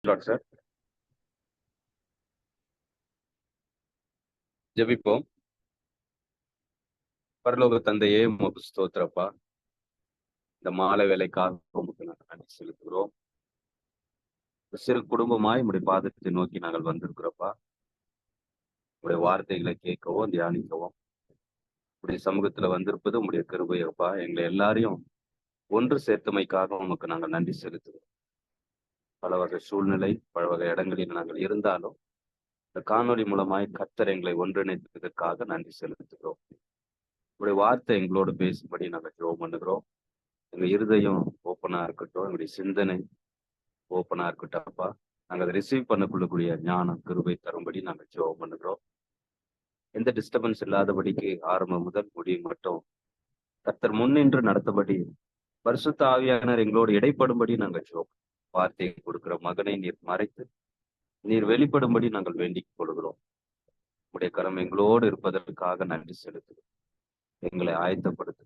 Sir ஜெபிப்போம். பரலோக தந்தையே, உமக்கு ஸ்தோத்திரப்பா. இந்த மாலை வேலைக்காக உமக்கு நாங்கள் நன்றி செலுத்துகிறோம். சிறு குடும்பமாய் உடைய பாதத்தை நோக்கி நாங்கள் வந்திருக்கிறோப்பா. உடைய வார்த்தைகளை கேட்கவும் தியானிக்கவும் உடைய சமூகத்துல வந்திருப்பது உடைய கிருபையப்பா. எங்களை எல்லாரையும் ஒன்று சேர்த்தமைக்காக உமக்கு நாங்கள் நன்றி செலுத்துகிறோம். பல வகை சூழ்நிலை, பல வகை இடங்களில் நாங்கள் இருந்தாலும் இந்த காணொலி மூலமாய் கர்த்தர் எங்களை ஒன்றிணைத்ததற்காக நன்றி செலுத்துகிறோம். உடைய வார்த்தை எங்களோடு பேசும்படி நாங்கள் ஜெபம் பண்ணுகிறோம். எங்க இருதயம் ஓப்பனா இருக்கட்டும், எங்களுடைய சிந்தனை ஓப்பனா இருக்கட்டப்பா. நாங்கள் அதை ரிசீவ் பண்ணக்கொள்ளக்கூடிய ஞானம் கிருபை தரும்படி நாங்கள் ஜெபம் பண்ணுகிறோம். எந்த டிஸ்டர்பன்ஸ் இல்லாதபடிக்கு ஆரம்பம் முதல் முடிவு மட்டும் கர்த்தர் முன்னின்று நடத்தபடி பரிசுத்த ஆவியானவர் எங்களோடு இடைப்படும்படி நாங்கள் ஜெபம். வார்த்தையை கொடுக்கிற மகனை நீர் மறைத்து நீர் வெளிப்படும்படி நாங்கள் வேண்டிக் கொள்கிறோம். உடைய கரம் எங்களோடு இருப்பதற்காக நன்றி செலுத்துகிறோம். எங்களை ஆயத்தப்படுத்து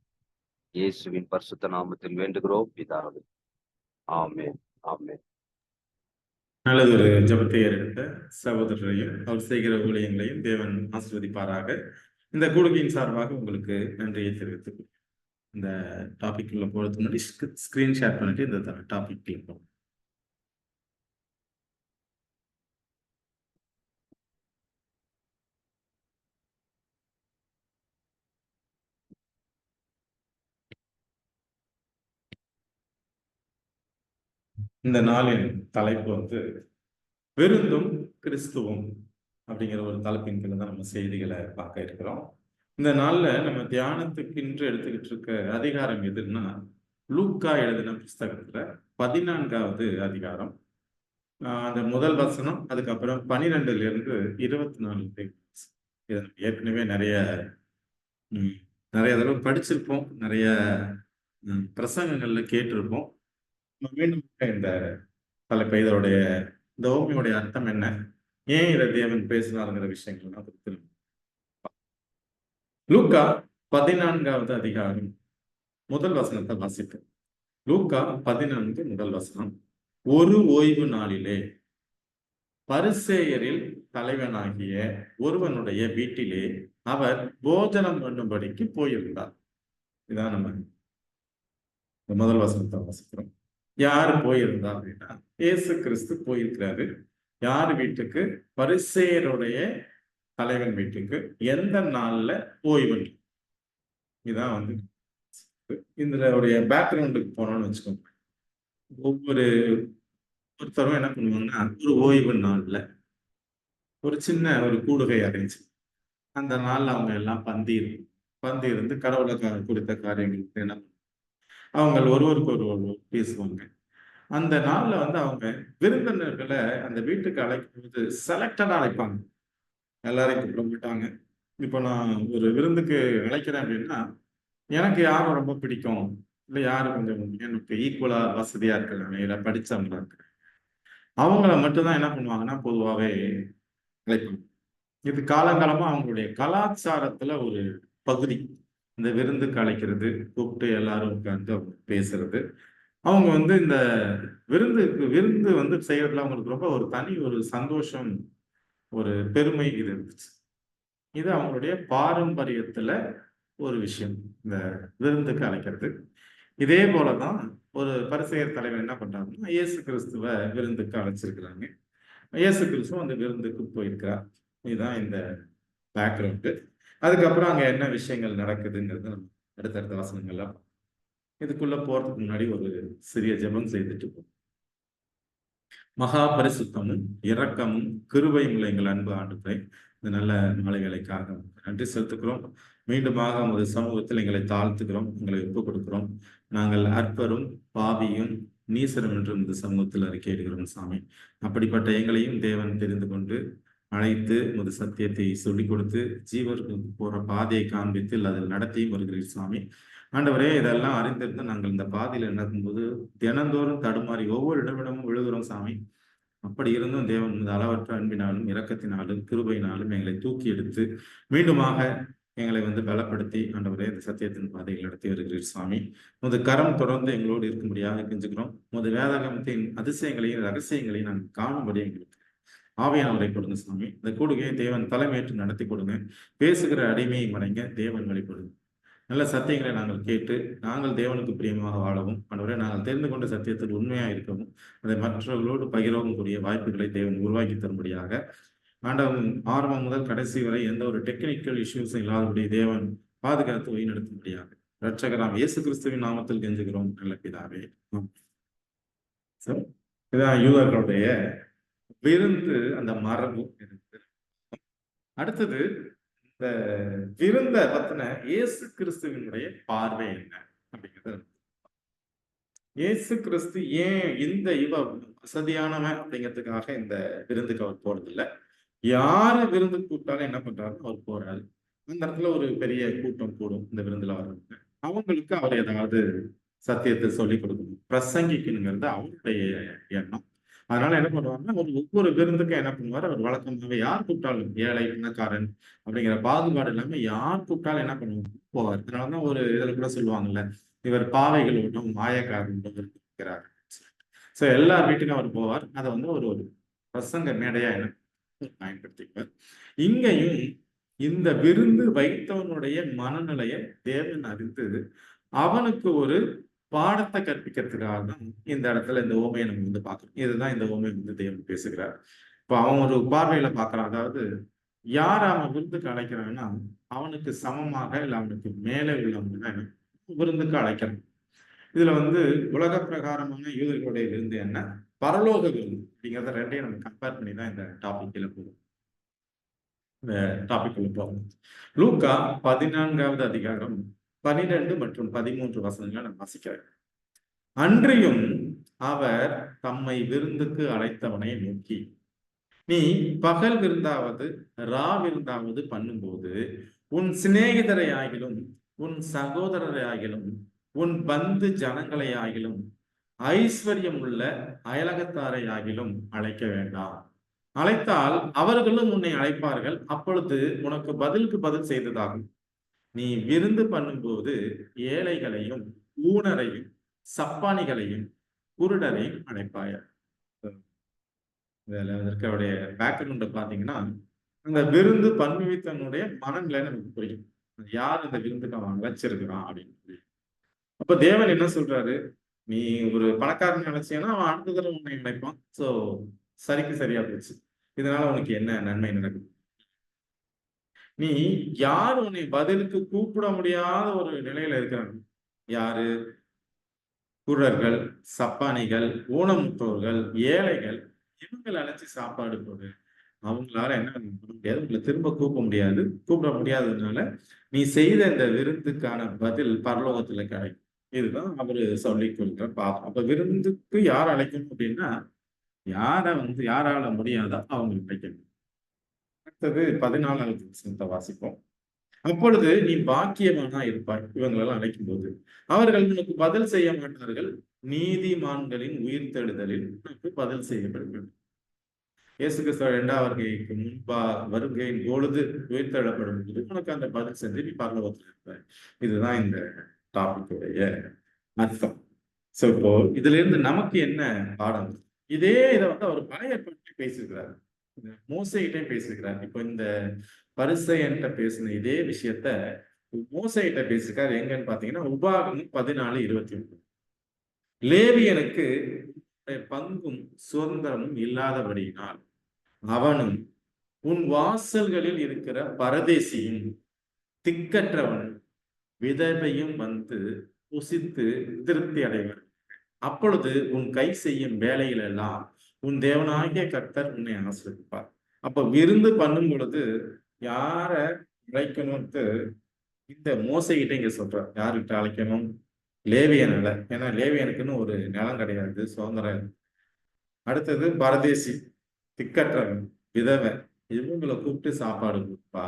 இயேசுவின் பரிசுத்த நாமத்தில் வேண்டுகிறோம் பிதாவே. ஆமென், ஆமென். நல்லது. ஒரு ஜபத்தை எடுத்த சகோதரரையும் அவர் செய்கிற ஊழியங்களையும் தேவன் ஆசீர்வதிப்பாராக. இந்த கூடுகையின் சார்பாக உங்களுக்கு நன்றியை தெரிவித்துக் இந்த டாபிக் உள்ள போறதுக்கு முன்னாடி ஸ்கிரீன் ஷேர் பண்ணிட்டு இந்த டாபிக் போகும். இந்த நாளின் தலைப்பு வந்து விருந்தும் கிறிஸ்துவும் அப்படிங்கிற ஒரு தலைப்பின் கீழே தான் நம்ம செய்திகளை பார்க்க இருக்கிறோம். இந்த நாள்ல நம்ம தியானத்துக்கு இன்று எடுத்துக்கிட்டு இருக்க அதிகாரம் எதுன்னா, லூக்கா எழுதின புஸ்தகத்துல 14வது அதிகாரம், அந்த முதல் வசனம், அதுக்கப்புறம் 12ல இருந்து 24. இதை ஏற்கனவே நிறைய தடவை படிச்சிருப்போம், நிறைய பிரசங்கங்கள்ல கேட்டிருப்போம். மீண்டும் இந்த தலைப்பை, இதோடைய இந்த ஓமையுடைய அர்த்தம் என்ன, ஏன் இதை தேவன் பேசினாருங்கிற விஷயங்கள் நான் திரும்ப லூக்கா 14வது அதிகாரம் முதல் வசனத்தை வாசிப்பேன். லூக்கா 14 முதல் வசனம். ஒரு ஓய்வு நாளிலே பரிசேயரில் தலைவனாகிய ஒருவனுடைய வீட்டிலே அவர் போஜனம் பண்ணும்படிக்கு போயிருந்தார். இதான் நம்ம முதல் வசனத்தை வாசிக்கிறோம். யாரு போயிருந்தா அப்படின்னா, இயேசு கிறிஸ்து போயிருக்கிறாரு. யார் வீட்டுக்கு? பரிசேயருடைய தலைவன் வீட்டுக்கு. எந்த நாள்ல? ஓய்வு. இதான் வந்து இதனுடைய பேக்ரவுண்டுக்கு போனோம்னு வச்சுக்கோங்க. ஒருத்தரும் என்ன பண்ணுவாங்கன்னா, ஒரு ஓய்வு நாள்ல ஒரு சின்ன ஒரு கூடுகை அடைஞ்சு அந்த நாள்ல அவங்க எல்லாம் பந்தி இருந்து கடவுளை குறித்த காரியங்களுக்கு என்ன அவங்க ஒருவருக்கு ஒருவர் பேசுவாங்க. அந்த நாள்ல வந்து அவங்க விருந்தினர்களை அந்த வீட்டுக்கு அழைக்கும் போது செலக்டடா அழைப்பாங்க. எல்லாரையும் கூப்பிட மாட்டாங்க. இப்போ நான் ஒரு விருந்துக்கு அழைக்கிறேன் அப்படின்னா, எனக்கு யாரும் ரொம்ப பிடிக்கும், இல்லை யாரு கொஞ்சம் எனக்கு ஈக்குவலா வசதியா இருக்கிறாங்க, இல்லை படிச்சவங்களா இருக்கிறாங்க, அவங்கள மட்டும்தான் என்ன பண்ணுவாங்கன்னா பொதுவாகவே அழைப்பாங்க. இது காலங்காலமா அவங்களுடைய கலாச்சாரத்துல ஒரு பகுதி. இந்த விருந்துக்கு அழைக்கிறது, கூப்பிட்டு எல்லாரும் உட்கார்ந்து பேசுறது. அவங்க வந்து இந்த விருந்து வந்து செய்யறதுல அவங்களுக்கு ரொம்ப ஒரு தனி ஒரு சந்தோஷம், ஒரு பெருமை இது இருந்துச்சு. இது அவங்களுடைய பாரம்பரியத்துல ஒரு விஷயம், இந்த விருந்துக்கு அழைக்கிறது. இதே போலதான் ஒரு பரிசேயர் தலைவர் என்ன பண்றாங்கன்னா, இயேசு கிறிஸ்துவ விருந்துக்கு அழைச்சிருக்கிறாங்க. இயேசு கிறிஸ்துவ அந்த விருந்துக்கு போயிருக்கிறார். இதுதான் இந்த பேக்ரவுண்டு. அதுக்கப்புறம் அங்க என்ன விஷயங்கள் நடக்குதுங்கிறது நம்ம அடுத்தடுத்த வசனங்கள்லாம். இதுக்குள்ள போறதுக்கு முன்னாடி ஒரு சிறிய ஜெபம் செய்துட்டு போகும். மகா பரிசுத்தமும் இரக்கமும் கிருபையும் உள்ள எங்கள் அன்பு ஆண்டவரே, இந்த நல்ல மாலை வேளைக்காக நன்றி செலுத்துக்கிறோம். மீண்டுமாக உமது சமூகத்தில் எங்களை தாழ்த்துக்கிறோம், எங்களை ஒப்புக் கொடுக்கிறோம். நாங்கள் அற்பரும் பாவியும் நீசரும் என்று இந்த சமூகத்தில் அறிக்கையிடுகிறோம் சாமி. அப்படிப்பட்ட எங்களையும் தேவன் தெரிந்து கொண்டு அழைத்து உமது சத்தியத்தை சொல்லிக் கொடுத்து ஜீவருக்கு போற பாதையை காண்பித்து அதில் நடத்தியும் வருகிறீர் சாமி. ஆண்டவரே, இதெல்லாம் அறிந்திருந்து நாங்கள் இந்த பாதையில நடக்கும்போது தினந்தோறும் தடுமாறி ஒவ்வொரு இடமிடமும் விழுகிறோம் சாமி. அப்படி இருந்தும் தேவன் அளவற்ற அன்பினாலும் இரக்கத்தினாலும் கிருபையினாலும் எங்களை தூக்கி எடுத்து மீண்டுமாக எங்களை பலப்படுத்தி ஆண்டவரே இந்த சத்தியத்தின் பாதையில் நடத்தி வருகிறீர் சுவாமி. உமது கரம் தொடர்ந்து எங்களோடு இருக்கும்படியாக கெஞ்சுகிறோம். உமது வேதாகமத்தின் அதிசயங்களையும் ரகசியங்களையும் நாங்கள் காணும்படி எங்களுக்கு ஆவியானவரை கொடுங்க சுவாமி. இந்த கூடுகையை தேவன் தலைமையேற்று நடத்தி கொடுங்க. பேசுகிற அடிமையை மறைங்க தேவன் வழிபடுங்க. நல்ல சத்தியங்களை நாங்கள் கேட்டு நாங்கள் தேவனுக்கு பிரியமாக வாழவும் ஆண்டவரே நாங்கள் தெரிந்து கொண்ட சத்தியத்தில் உண்மையாக இருக்கவும் அதை மற்றவர்களோடு பகிரவும் கூடிய வாய்ப்புகளை தேவன் உருவாக்கி தரும்படியாக ஆண்டவன் ஆரம்பம் முதல் கடைசி வரை எந்த ஒரு டெக்னிக்கல் இஷ்யூஸும் இல்லாதபடி தேவன் பாதுகாத்து வழிநடத்தும்படியாக இரட்சகராம் இயேசு கிறிஸ்துவின் நாமத்தில் கெஞ்சுகிறோம் நல்ல பிதாவே. இதான் யூதர்களுடைய விருந்து அந்த மரபு இருக்கு. அடுத்தது இந்த விருந்த பத்தின இயேசு கிறிஸ்துவினுடைய பார்வை என்ன அப்படிங்கிறது. இயேசு கிறிஸ்து ஏன் இந்த வசதியானவன் அப்படிங்கிறதுக்காக இந்த விருந்துக்கு அவர் போறதில்லை. யாரு விருந்து கூப்பிட்டாலும் என்ன பண்றாருன்னு அவர் போறாரு. அந்த இடத்துல ஒரு பெரிய கூட்டம் கூடும் இந்த விருந்துல வர்றவங்க. அவங்களுக்கு அவர் ஏதாவது சத்தியத்தை சொல்லி கொடுக்கணும், பிரசங்கிக்கணுங்கிறது அவருடைய எண்ணம். அதனால என்ன பண்ணுவாருன்னா ஒவ்வொரு விருந்துக்கும் என்ன பண்ணுவார், அவர் வழக்கமாக யார் கூப்பிட்டாலும் ஏழை பணக்காரன் அப்படிங்கிற பாகுபாடு இல்லாம யார் கூப்பிட்டாலும் என்ன பண்ணுவாங்க போவார். அதனாலதான் ஒரு இதுல கூட சொல்லுவாங்கல்ல, இவர் பாவைகளோடும் மாயக்காரனோடும் இருக்கிறார். சோ எல்லார் வீட்டுக்கும் அவர் போவார். அதை ஒரு ஒரு பிரசங்க மேடையா என்ன பயன்படுத்திப்பார். இங்கேயும் இந்த விருந்து வைத்தவனுடைய மனநிலையை தேவன் அறிந்து அவனுக்கு ஒரு பாடத்தை கற்பிக்கிறதுக்காக தான் இந்த இடத்துல இந்த ஓமையை நம்ம பார்க்கணும். இதுதான் இந்த ஓமை தேவன் பேசுகிறார். இப்ப அவன் ஒரு பார்வையில பார்க்கறான். அதாவது யார் அவன் விருந்துக்கு அழைக்கிறான்னா அவனுக்கு சமமாக இல்லை அவனுக்கு மேலே உள்ளவங்க விருந்துக்கு அழைக்கிறான். இதுல உலக பிரகாரமான யூதர்களுடைய விருந்து என்ன, பரலோக விருந்து அப்படிங்கிறத ரெண்டையும் நம்ம கம்பேர் பண்ணி தான் இந்த டாபிக்ல போகும். இந்த டாபிக்ல போகும். லூக்கா 14வது அதிகாரம் 12 மற்றும் 13 வசனங்களை நான் வாசிக்கிறேன். அன்றியும் அவர் தம்மை விருந்துக்கு அழைத்தவனை நோக்கி, நீ பகல் விருந்தாவது ரா விருந்தாவது பண்ணும்போது உன் சிநேகிதரை ஆகிலும் உன் சகோதரரை ஆகிலும் உன் பந்து ஜனங்களை ஆகிலும் ஐஸ்வர்யம் உள்ள அயலகத்தாரை ஆகிலும் அழைக்க வேண்டாம். அழைத்தால் அவர்களும் உன்னை அழைப்பார்கள், அப்பொழுது உனக்கு பதிலுக்கு பதில் செய்ததாகும். நீ விருந்து பண்ணும்போது ஏழைகளையும் ஊனரையும் சப்பானிகளையும் குருடரையும் அழைப்பாய. அவருடைய பேக்ரவுண்ட பாத்தீங்கன்னா அந்த விருந்து பண்ணுவித்தனுடைய மனநிலை நமக்கு புரியும். யார் இந்த விருந்துக்கு அவன் அழைச்சிருக்கிறான் அப்படின்னு. அப்ப தேவன் என்ன சொல்றாரு, நீ ஒரு பணக்காரன் நினைச்சேன்னா அவன் அடுத்த தடவை உன்னை நினைப்பான். சோ சரிக்கு சரியா போச்சு. இதனால உனக்கு என்ன நன்மை நடக்குது? நீ யார் உன்னை பதிலுக்கு கூப்பிட முடியாத ஒரு நிலையில இருக்கிறாங்க, யாரு? குருடர்கள், சப்பானிகள், ஊனமுற்றோர்கள், ஏழைகள், இவங்களை அழைச்சி சாப்பாடு போடு. அவங்களால என்ன பண்ண முடியாது, உங்களை திரும்ப கூப்பிட முடியாததுனால நீ செய்த இந்த விருந்துக்கான பதில் பரலோகத்துல கிடைக்கும். இதுதான் அவரு சொல்லி கொடுக்குற பாவம். அப்ப விருந்துக்கு யார் அழைக்கணும் அப்படின்னா யாரால முடியாதா அவங்க அழைக்கணும். அடுத்தது 14வது வசனத்தை வாசிப்போம். அப்பொழுது நீ பாக்கியமானா இருப்பாய், இவங்களெல்லாம் அழைக்கும் போது அவர்கள் உனக்கு பதில் செய்ய மாட்டார்கள், நீதிமான்களின் உயிர்த்தெழுதலில் உனக்கு பதில் செய்யப்படும். இயேசு கிறிஸ்துவ 2வது வருகையின் பொழுது உயிர்த்தெழப்படும் போது உனக்கு அந்த பதில் செஞ்சு நீ பரலோகத்தில் இருப்பாய். இதுதான் இந்த டாபிக்குடைய அர்த்தம். சோ இப்போ இதுல இருந்து நமக்கு என்ன பாடம்? இதே இதை அவர் பழைய ஏற்பாட்டிலே பேசியிருக்கிறார், மோசையிட்டையும் பேசியிருக்கிறார். இப்போ இந்த பரிசேயன்ட்ட பேசின இதே விஷயத்த மோசையிட்ட பேசியிருக்காரு. எங்கன்னு பாத்தீங்கன்னா உபாகமம் 14:21. லேவியனுக்கு பங்கும் சுதந்திரமும் இல்லாதபடியினால் அவனும் உன் வாசல்களில் இருக்கிற பரதேசியும் திக்கற்றவன் விதவையும் புசித்து திருப்தி அடைவர். அப்பொழுது உன் கை செய்யும் வேலையில எல்லாம் உன் தேவனாகிய கர்த்தர் உன்னை ஆசீர்வதிப்பார். அப்ப விருந்து பண்ணும் பொழுது யார அழைக்கணும்ட்டு இந்த மோசைகிட்ட இங்க சொல்றார். யாருக்கிட்ட அழைக்கணும்? லேவியனால. ஏன்னா லேவியனுக்குன்னு ஒரு நிலம் கிடையாது, சுதந்திரம். அடுத்தது பரதேசி, திக்கற்றவன், விதவை, இவங்களை கூப்பிட்டு சாப்பாடு கொடுப்பா.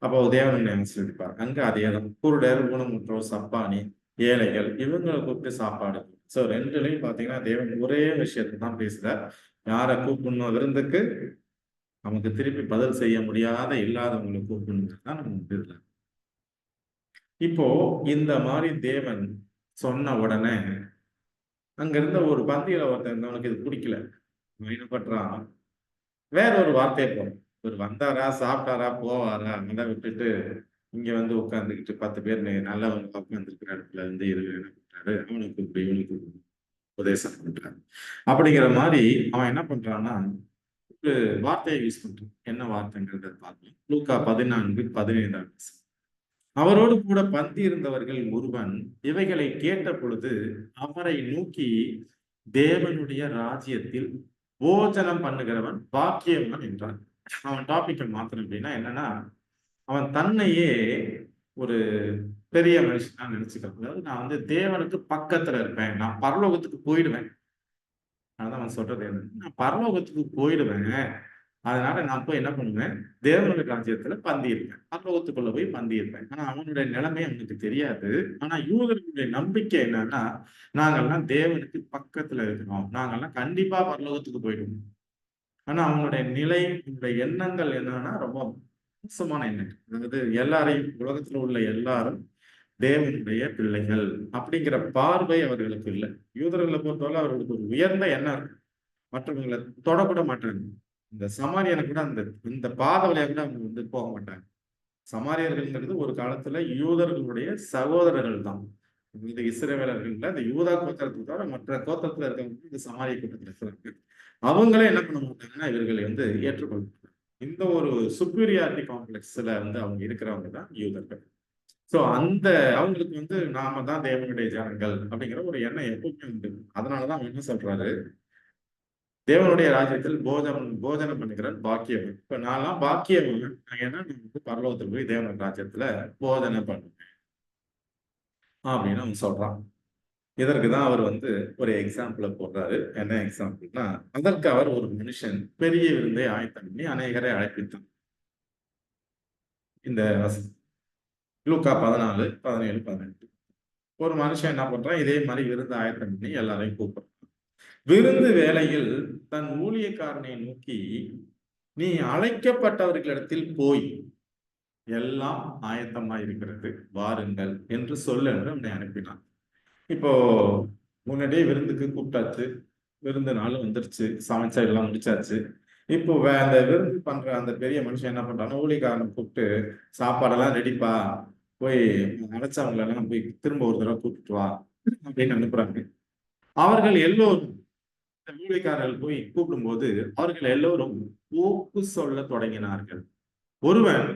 அப்போ தேவன் ஆசீர்வதிப்பார். அங்க அதேதான். குருடர், ஊனமுற்றோர், சப்பானி, ஏழைகள், இவங்களை கூப்பிட்டு சாப்பாடு. சோ ரெண்டுலையும் பாத்தீங்கன்னா தேவன் ஒரே விஷயத்தை தான் பேசுறார். யாரை கூப்பிடணும் விருந்துக்கு? நமக்கு திருப்பி பதில் செய்ய முடியாத இல்லாதவங்களை கூப்பிடணும் தான் நம்ம இதுல இப்போ இந்த மாதிரி தேவன் சொன்ன உடனே அங்க இருந்த ஒரு பந்தியில ஒருத்தன் இருந்தவனுக்கு இது பிடிக்கல. அவன் என்ன பண்றான், வேற ஒரு வார்த்தையை போறான். இவர் வந்தாரா, சாப்பிட்டாரா, போவாரா, அதெல்லாம் விட்டுட்டு இங்க வந்து உட்கார்ந்துக்கிட்டு 10 பேர் நல்லவங்க உட்கார்ந்துருக்கிற இடத்துல வந்து இவர் என்ன பண்றாரு, அவனுக்கு இப்படி இவனுக்கு இப்படி உபதேசம் பண்றாரு. அப்படிங்கிற மாதிரி அவன் என்ன பண்றான்னா, ஒரு வார்த்தையை யூஸ் பண்றான். என்ன வார்த்தைங்கிறத பார்க்கலாம். லூக்கா 14:15. அவரோடு கூட பந்தி இருந்தவர்கள் ஒருவன் இவைகளை கேட்ட பொழுது அவரை நோக்கி, தேவனுடைய ராஜ்யத்தில் போஜனம் பண்ணுகிறவன் பாக்கியவான் என்றான். அவன் டாபிக்கை மாத்தணும் அப்படின்னா என்னன்னா, அவன் தன்னையே ஒரு பெரிய மனுஷனா நினைச்சுக்கிறான். அதாவது நான் வந்து தேவனுக்கு பக்கத்துல இருப்பேன், நான் பரலோகத்துக்கு போயிடுவேன். அதான் அவன் சொல்றது என்ன, நான் பரலோகத்துக்கு போயிடுவேன், அதனால நான் போய் என்ன பண்ணுவேன், தேவனுடைய ராஜ்யத்துல பந்தி இருப்பேன், பரலோகத்துக்குள்ள போய் பந்தி இருப்பேன். ஆனா அவனுடைய நிலைமை அவனுக்கு தெரியாது. ஆனா யூதர்களுடைய நம்பிக்கை என்னன்னா, நாங்கெல்லாம் தேவனுக்கு பக்கத்துல இருக்கிறோம், நாங்கெல்லாம் கண்டிப்பா பரலோகத்துக்கு போயிடுவோம். ஆனா அவங்களுடைய நிலை, அவங்களுடைய எண்ணங்கள் என்னன்னா ரொம்ப மோசமான எண்ணங்கள். அதாவது எல்லாரையும், உலகத்துல உள்ள எல்லாரும் தேவனுடைய பிள்ளைகள் அப்படிங்கிற பார்வை அவர்களுக்கு இல்லை. யூதர்களை பொறுத்தவரை அவர்களுக்கு ஒரு உயர்ந்த எண்ணம் இருக்கு, மற்றவங்களை தொடக்கூட மாட்டாங்க. இந்த சமாரியனை கூட அந்த இந்த பாத வழியா கூட அவங்க வந்து போக மாட்டாங்க. சமாரியர்கள்ங்கிறது ஒரு காலத்துல யூதர்களுடைய சகோதரர்கள் தான். இந்த இஸ்ரவேலர்கள்ல இந்த யூதா கோத்திரத்தை தவிர மற்ற கோத்திரத்துல இருக்கவங்க இந்த சமாரிய கூட்டத்துல இருக்கிறாங்க. அவங்களே என்ன பண்ண மாட்டாங்கன்னா இவர்களை வந்து ஏற்றுக்கொள்ள மாட்டாங்க. இந்த ஒரு சுப்பீரியாரிட்டி காம்ப்ளெக்ஸ்ல வந்து அவங்க இருக்கிறவங்க தான் யூதர்கள். சோ அந்த அவங்களுக்கு வந்து நாம தான் தேவனுடைய ஜனங்கள் அப்படிங்கிற ஒரு எண்ணம் எப்பவுமே உண்டு. அதனாலதான் அவன் என்ன சொல்றாரு, தேவனுடைய ராஜ்யத்தில் போஜனம் பண்ணுகிற பாக்கியம். இப்ப நான்லாம் பாக்கியம், ஏன்னா நான் வந்து பரலோகத்தில் போய் தேவனுடைய ராஜ்யத்துல போஜனம் பண்ணுவேன் அப்படின்னு அவன் சொல்றான். இதற்குதான் அவர் வந்து ஒரு எக்ஸாம்பிள போடுறாரு. என்ன எக்ஸாம்பிள்னா, அதற்கு அவர் ஒரு மனுஷன் பெரிய விருந்தை ஆயத்தம் பண்ணி அநேகரை அழைப்பித்தான். இந்த லூக்கா 14:17-18. ஒரு மனுஷன் என்ன பண்றான், இதே மாதிரி விருந்து ஆயத்தம் பண்ணி எல்லாரையும் கூப்பிடுறான். விருந்து வேளையில் தன் ஊழியக்காரனை நோக்கி, நீ அழைக்கப்பட்டவர்களிடத்தில் போய் எல்லாம் ஆயத்தமா இருக்கிறது, வாருங்கள் என்று சொல்ல என்று அவனை அனுப்பினான். இப்போ முன்னாடியே விருந்துக்கு கூப்பிட்டாச்சு, விருந்து நாள் வந்துருச்சு, சமைச்சா எல்லாம் முடிச்சாச்சு. இப்போ அந்த விருந்து பண்ற அந்த பெரிய மனுஷன் என்ன பண்றான்னா, ஊழியக்காரனை கூப்பிட்டு சாப்பாடெல்லாம் ரெடிப்பா, போய் அழைச்சவங்களை எல்லாம் போய் திரும்ப ஒரு தடவை கூப்பிட்டு வா அப்படின்னு அனுப்புறாங்க. அவர்கள் எல்லோரும், ஊழியக்காரர்கள் போய் கூப்பிடும்போது அவர்கள் எல்லோரும் போக்கு சொல்ல தொடங்கினார்கள். ஒருவன்,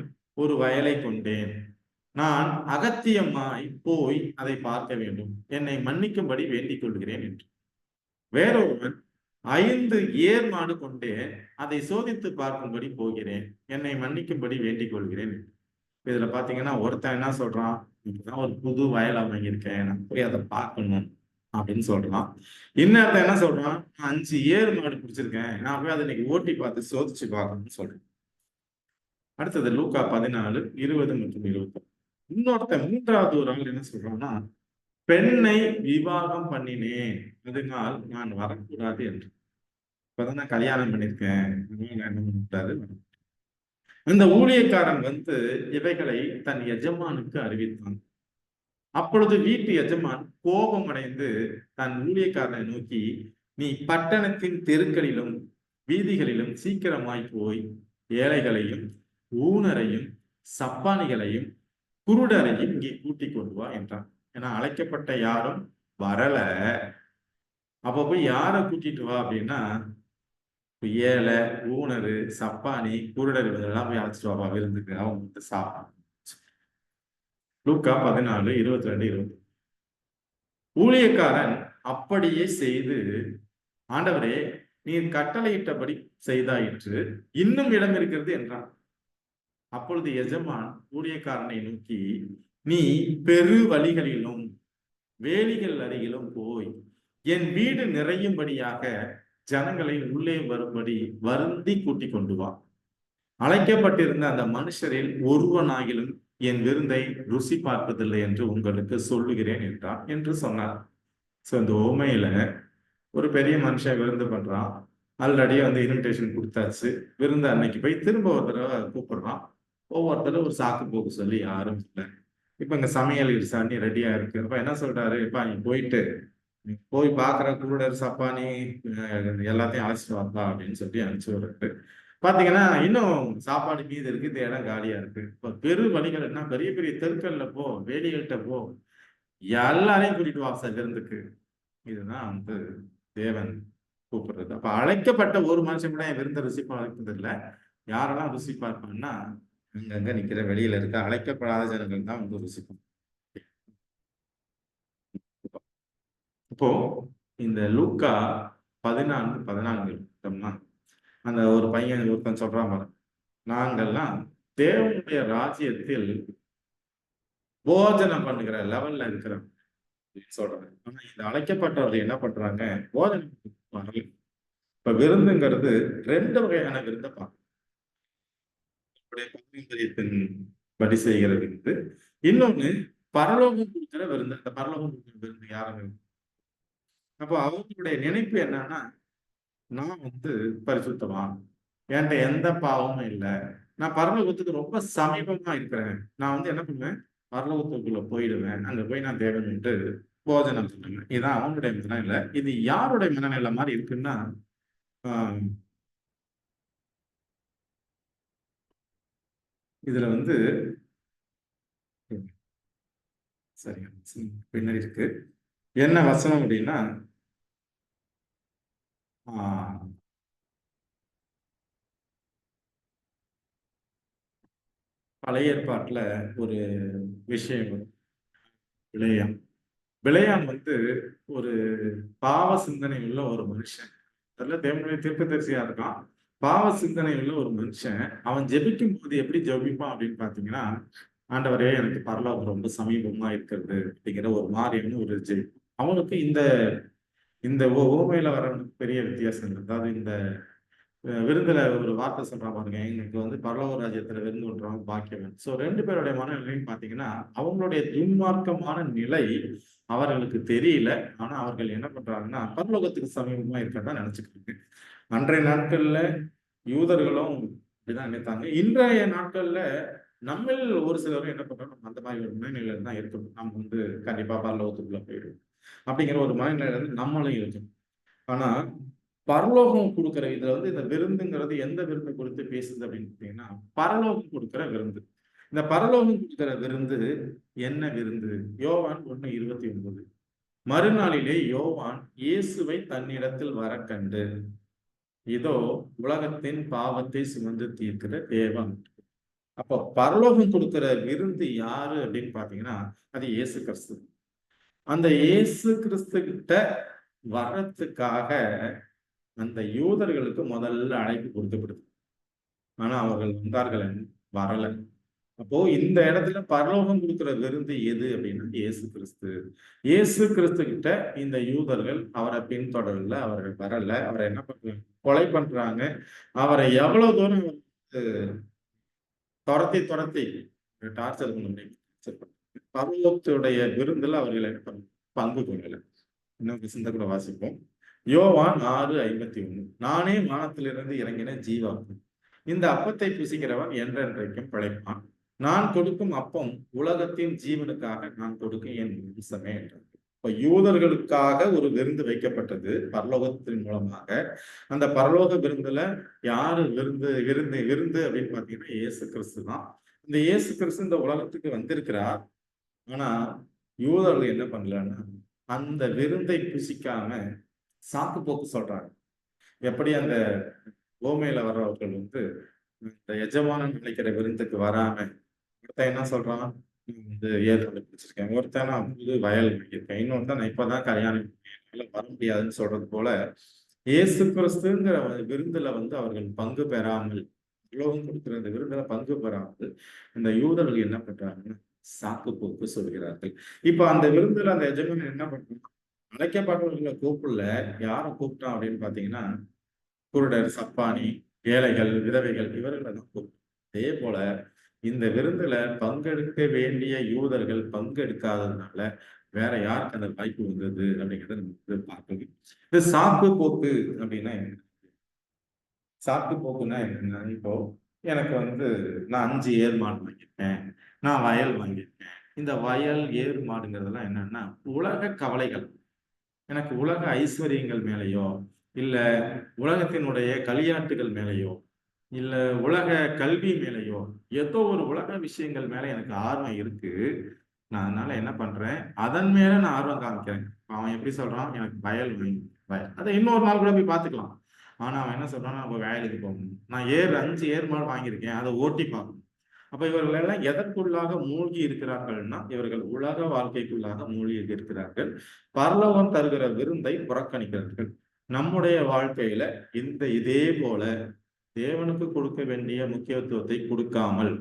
ஒரு வயலை கொண்டேன், நான் அகத்தியமாய் போய் அதை பார்க்க வேண்டும், என்னை மன்னிக்கும்படி வேண்டிக் கொள்கிறேன் என்று. வேறொருவன், 5 ஏர் மாடு கொண்டேன், அதை சோதித்து பார்க்கும்படி போகிறேன், என்னை மன்னிக்கும்படி வேண்டிக் கொள்கிறேன். இதுல பாத்தீங்கன்னா ஒருத்தன் என்ன சொல்றான், இப்பதான் ஒரு புது வயல் வாங்கியிருக்கேன், நான் போய் அதை பார்க்கணும் அப்படின்னு சொல்றான். இன்னொருத்தன் என்ன சொல்றான், 5 ஏர் மாடு பிடிச்சிருக்கேன், நான் போய் அதை இன்னைக்கு ஓட்டி பார்த்து சோதிச்சு பார்க்கணும்னு சொல்றேன். அடுத்தது லூக்கா 14:20-21. இன்னொருத்தன், மூன்றாவது ஒரு ஆள் என்ன சொல்றான்னா, பெண்ணை விவாகம் பண்ணினேன், அதனால் நான் வரக்கூடாது என்று. இப்பதான் நான் கல்யாணம் பண்ணிருக்கேன், என்ன பண்ணிட்டாரு. அந்த ஊழியக்காரன் வந்து இவைகளை தன் எஜமானுக்கு அறிவித்தான். அப்பொழுது வீட்டு எஜமான் கோபம் அடைந்து தன் ஊழியக்காரனை நோக்கி, நீ பட்டணத்தின் தெருக்களிலும் வீதிகளிலும் சீக்கிரமாய் போய் ஏழைகளையும் ஊனரையும் சப்பானிகளையும் குருடரையும் இங்கே கூட்டிக் கொண்டு வா என்றான். ஏன்னா அழைக்கப்பட்ட யாரும் வரல. அப்ப போய் யாரை கூட்டிட்டு வா அப்படின்னா, ஏழை, ஊனரு, சப்பானி, குருடர் இவங்கெல்லாம் போய் அழைச்சிட்டு வாப்பா விருந்துக்கு, அவங்க வந்து சாப்பிடணும். லூக்கா 14:22-20. ஊழியக்காரன் அப்படியே செய்து, ஆண்டவரே நீர் கட்டளையிட்டபடி செய்தாயிற்று, இன்னும் இடம் இருக்கிறது என்றான். அப்பொழுது எஜமான் ஊழியக்காரனை நோக்கி, நீ பெரு வழிகளிலும் வேலிகள் அருகிலும் போய் என் வீடு நிறையும்படியாக ஜனங்களை உள்ளே வரும்படி வருந்தி கூட்டிக் கொண்டு வா, அழைக்கப்பட்டிருந்த அந்த மனுஷரில் ஒருவனாகிலும் என் விருந்தை ருசி பார்ப்பதில்லை என்று உங்களுக்கு சொல்லுகிறேன் என்றான் என்று சொன்னார். சோ இந்த உவமையில ஒரு பெரிய மனுஷன் விருந்து பண்றான், ஆல்ரெடி வந்து இன்விடேஷன் கொடுத்தாச்சு, விருந்து அன்னைக்கு போய் திரும்ப ஒரு தடவை கூப்பிடுறான். ஒவ்வொருத்தரும் ஒரு சாக்கு போக்கு சொல்லி யாரும் இல்லை. இப்ப இங்க சமையல் பண்ணி ரெடியா இருக்கு. அப்ப என்ன சொல்றாரு, இப்ப நீ போயிட்டு நீ போய் பாக்குற குருடர் சப்பானி எல்லாத்தையும் அழைச்சிட்டு வரலாம் அப்படின்னு சொல்லி அனுப்பிச்சு விடுறாரு. பாத்தீங்கன்னா இன்னும் சாப்பாடு மீது இருக்கு, இந்த இடம் காலியா இருக்கு. இப்ப பெரு வழிகள் என்ன, பெரிய பெரிய தெருக்கள்ல போ, வேலிகள்கிட்ட போ, எல்லாரையும் கூட்டிட்டு வா சார் விருந்துக்கு. இதுதான் வந்து தேவன் கூப்பிடுறது. அப்ப அழைக்கப்பட்ட ஒரு மனுஷன் கூட என் விருந்த ருசி பார்ப்பது இல்லை. யாரெல்லாம் ருசி பார்ப்பான்னா, அங்கங்க நிக்கிற வெளியில இருக்க அழைக்கப்படாத ஜனங்கள் தான் வந்து ருசி பார்ப்பாங்க. இப்போ இந்த லூக்கா 14:14 எடுத்தோம்னா, அந்த ஒரு பையன் ஒருத்தன் சொல்றான் பாரு, நாங்கெல்லாம் தேவனுடைய ராஜ்யத்தில் போஜனம் பண்ணுகிற லெவல்ல இருக்கிறோம் அப்படின்னு சொல்றாங்க. ஆனா இந்த அழைக்கப்பட்டவர்கள் என்ன பண்றாங்க, போஜனம் வரல. இப்ப விருந்துங்கிறது 2 வகையான விருந்தை பார்க்கணும். பாரம்பரியத்தின் படி செய்கிற விருந்து, இன்னொன்னு பரலோகம் கொடுக்கிற விருந்து. அந்த பரலோகம் கொடுக்கிற விருந்து யாருங்க? அப்போ அவங்களுடைய நினைப்பு என்னன்னா, நான் வந்து பரிசுத்தவான், என்கிட்ட எந்த பாவமும் இல்லை, நான் பரலோகத்துக்கு ரொம்ப சமீபமா இருக்கிறேன், நான் வந்து என்ன பண்ணுவேன், பரலோகத்துக்குள்ள போயிடுவேன், அங்க போய் நான் தேவன்ட்டு போஜனம் பண்ணுவேன். இதுதான் அவங்களுடைய மனநிலை. இது யாருடைய மனநிலை மாதிரி இருக்குன்னா, ஆஹ் இதுல வந்து சரிங்க பின்னாடி இருக்கு என்ன வசனம் அப்படின்னா, ஆஹ் பழைய ஏற்பாட்டுல ஒரு விஷயம் வரும். பிழையாம் பிழையாம் வந்து ஒரு பாவ சிந்தனை உள்ள ஒரு மனுஷன். அதெல்லாம் தேவனுடைய தீர்க்கதரிசியா இருக்கான். பாவ சிந்தனை உள்ள ஒரு மனுஷன். அவன் ஜெபிக்கும் போது எப்படி ஜெபிப்பான் அப்படின்னு பாத்தீங்கன்னா, ஆண்டவரே எனக்கு பரலோகம் ரொம்ப சமீபமா இருக்கிறது அப்படிங்கிற ஒரு மாதிரியான ஒரு ஜெபி. அவனுக்கு இந்த இந்த ஓமையில வர பெரிய வித்தியாசம் இல்லை. அதாவது இந்த விருந்துல ஒரு வார்த்தை சொல்றான் பாருங்க, இன்னைக்கு வந்து பரலோக ராஜ்யத்துல விருந்து விடுறவங்க பாக்கியவன். சோ 2 பேருடைய மனநிலையும் பாத்தீங்கன்னா, அவங்களுடைய துன்மார்க்கமான நிலை அவர்களுக்கு தெரியல. ஆனா அவர்கள் என்ன பண்றாங்கன்னா, பரலோகத்துக்கு சமீபமா இருக்கிறதா நினைச்சுக்கிறாங்க. அன்றைய நாட்கள்ல யூதர்களும் அப்படிதான் நினைத்தாங்க. இன்றைய நாட்கள்ல நம்மில் ஒரு சிலரும் என்ன பண்றோம், நம்ம அந்த மாதிரி ஒரு மனநிலையில தான் இருக்கணும். நம்ம வந்து கண்டிப்பா பரலோகத்துக்குள்ள போயிடும் அப்படிங்கிற ஒரு மனநிலையில இருந்து நம்மளும் இருக்கணும். ஆனா பரலோகம் கொடுக்கிற இதுல வந்து இந்த விருந்துங்கிறது எந்த விருந்து குறித்து பேசுது அப்படின்னு பார்த்தீங்கன்னா, பரலோகம் கொடுக்கிற விருந்து. இந்த பரலோகம் கொடுக்கிற விருந்து என்ன விருந்து? யோவான் 1:29. மறுநாளிலே யோவான் இயேசுவை தன்னிடத்தில் வர கண்டு, இதோ உலகத்தின் பாவத்தை சுமந்து தீர்க்கிற தேவன். அப்போ பரலோகம் கொடுக்கிற விருந்து யாரு அப்படின்னு பாத்தீங்கன்னா, அது இயேசு கிறிஸ்து. அந்த இயேசு கிறிஸ்து கிட்ட வர்றதுக்காக அந்த யூதர்களுக்கு முதல்ல அழைப்பு கொடுக்கப்படுது. ஆனா அவர்கள் வந்தார்கள், வரல. அப்போ இந்த இடத்துல பரலோகம் கொடுக்கிற விருந்து எது அப்படின்னா இயேசு கிறிஸ்து. இயேசு கிறிஸ்து கிட்ட இந்த யூதர்கள் அவரை பின்தொடரல, அவர்கள் வரல. அவரை என்ன பண்றாங்க, கொலை பண்றாங்க. அவரை எவ்வளவு தூரம் துரத்தி துரத்தி டார்ச்சர் பண்ண பரலோகத்துடைய விருந்துல அவர்கள் என்ன பண்ண பங்கு கொள்ளல. இன்னும் சிந்த கூட வாசிப்போம். யோவான் 6:51. நானே வானத்திலிருந்து இறங்கின ஜீவாப்பம், இந்த அப்பத்தை புசிக்கிறவன் என்றென்றைக்கும் பிழைப்பான். நான் கொடுக்கும் அப்பம் உலகத்தின் ஜீவனுக்காக நான் கொடுக்கும் என் வம்சமே என்றார். இப்ப யூதர்களுக்காக ஒரு விருந்து வைக்கப்பட்டது பரலோகத்தின் மூலமாக. அந்த பரலோக விருந்துல யாரு விருந்து விருந்து விருந்து அப்படின்னு பாத்தீங்கன்னா இயேசு கிறிஸ்து தான். இந்த இயேசு கிறிஸ்து இந்த உலகத்துக்கு வந்திருக்கிறார். ஆனா யூதர்கள் என்ன பண்ணலன்னா, அந்த விருந்தை புசிக்காம சாக்கு போக்கு சொல்றாங்க. எப்படி அந்த ஓமையில வர்றவர்கள் வந்து இந்த எஜமானன் நினைக்கிற விருந்துக்கு வராம, ஒருத்தன் என்ன சொல்றான், வந்து ஏற்பாடு பிடிச்சிருக்கேன், ஒருத்தன் நான் புது வயல் வாங்கியிருக்கேன், இன்னொருத்தன் நான் இப்பதான் கல்யாணம் என்னால வர முடியாதுன்னு சொல்றது போல, இயேசு கிறிஸ்துங்கிற விருந்துல வந்து அவர்கள் பங்கு பெறாமல், உலகம் கொடுக்கிற அந்த விருந்துல பங்கு பெறாமல் இந்த யூதர்கள் என்ன பண்றாங்கன்னா சாக்கு போக்கு சொல்கிறார்கள். இப்ப அந்த விருந்துல அந்த எஜமானன் என்ன பண்றான், அழைக்கப்பட்டவர்களை கூப்பிடல, யாரை கூப்பிட்டான் அப்படின்னு பாத்தீங்கன்னா, குருடர், சப்பானி, ஏழைகள், விதவைகள், இவர்களை தான் கூப்பிட்டான். அதே போல இந்த விருந்துல பங்கெடுக்க வேண்டிய யூதர்கள் பங்கெடுக்காததுனால வேற யாருக்கு அந்த வாய்ப்பு வந்தது அப்படிங்கிறத நம்ம பார்க்கணும். இந்த சாக்கு போக்கு அப்படின்னா என்ன? சாக்கு போக்குன்னா என்னன்னா, இப்போ எனக்கு வந்து நான் 5 ஏர் மாடு வாங்கியிருக்கேன், நான் வயல் வாங்கியிருக்கேன், இந்த வயல் ஏறு மாடுங்கிறதெல்லாம் என்னன்னா உலக கவலைகள். எனக்கு உலக ஐஸ்வர்யங்கள் மேலேயோ, இல்ல உலகத்தினுடைய களியாட்டுகள் மேலேயோ, இல்ல உலக கல்வி மேலேயோ, ஏதோ ஒரு உலக விஷயங்கள் மேல எனக்கு ஆர்வம் இருக்கு. நான் அதனால என்ன பண்றேன், அதன் மேல நான் ஆர்வம் காமிக்கிறேன். அவன் எப்படி சொல்றான், எனக்கு வயல் வேணும். வயல் அதை இன்னொரு நாள் கூட போய் பார்த்துக்கலாம். ஆனா அவன் என்ன சொல்றான், நம்ம வயலுக்கு போகணும். நான் 5 ஏர் மாடு வாங்கியிருக்கேன், அதை ஓட்டி பார்க்கணும். அப்ப இவர்கள் எல்லாம் எதற்குள்ளாக மூழ்கி இருக்கிறார்கள்னா, இவர்கள் உலக வாழ்க்கைக்குள்ளாக மூழ்கி இருக்கிறார்கள். பரலோகம் தருகிற விருந்தை புறக்கணிக்கிறார்கள். நம்முடைய வாழ்க்கையில இதே போல தேவனுக்கு கொடுக்க வேண்டிய முக்கியத்துவத்தை கொடுக்காமல்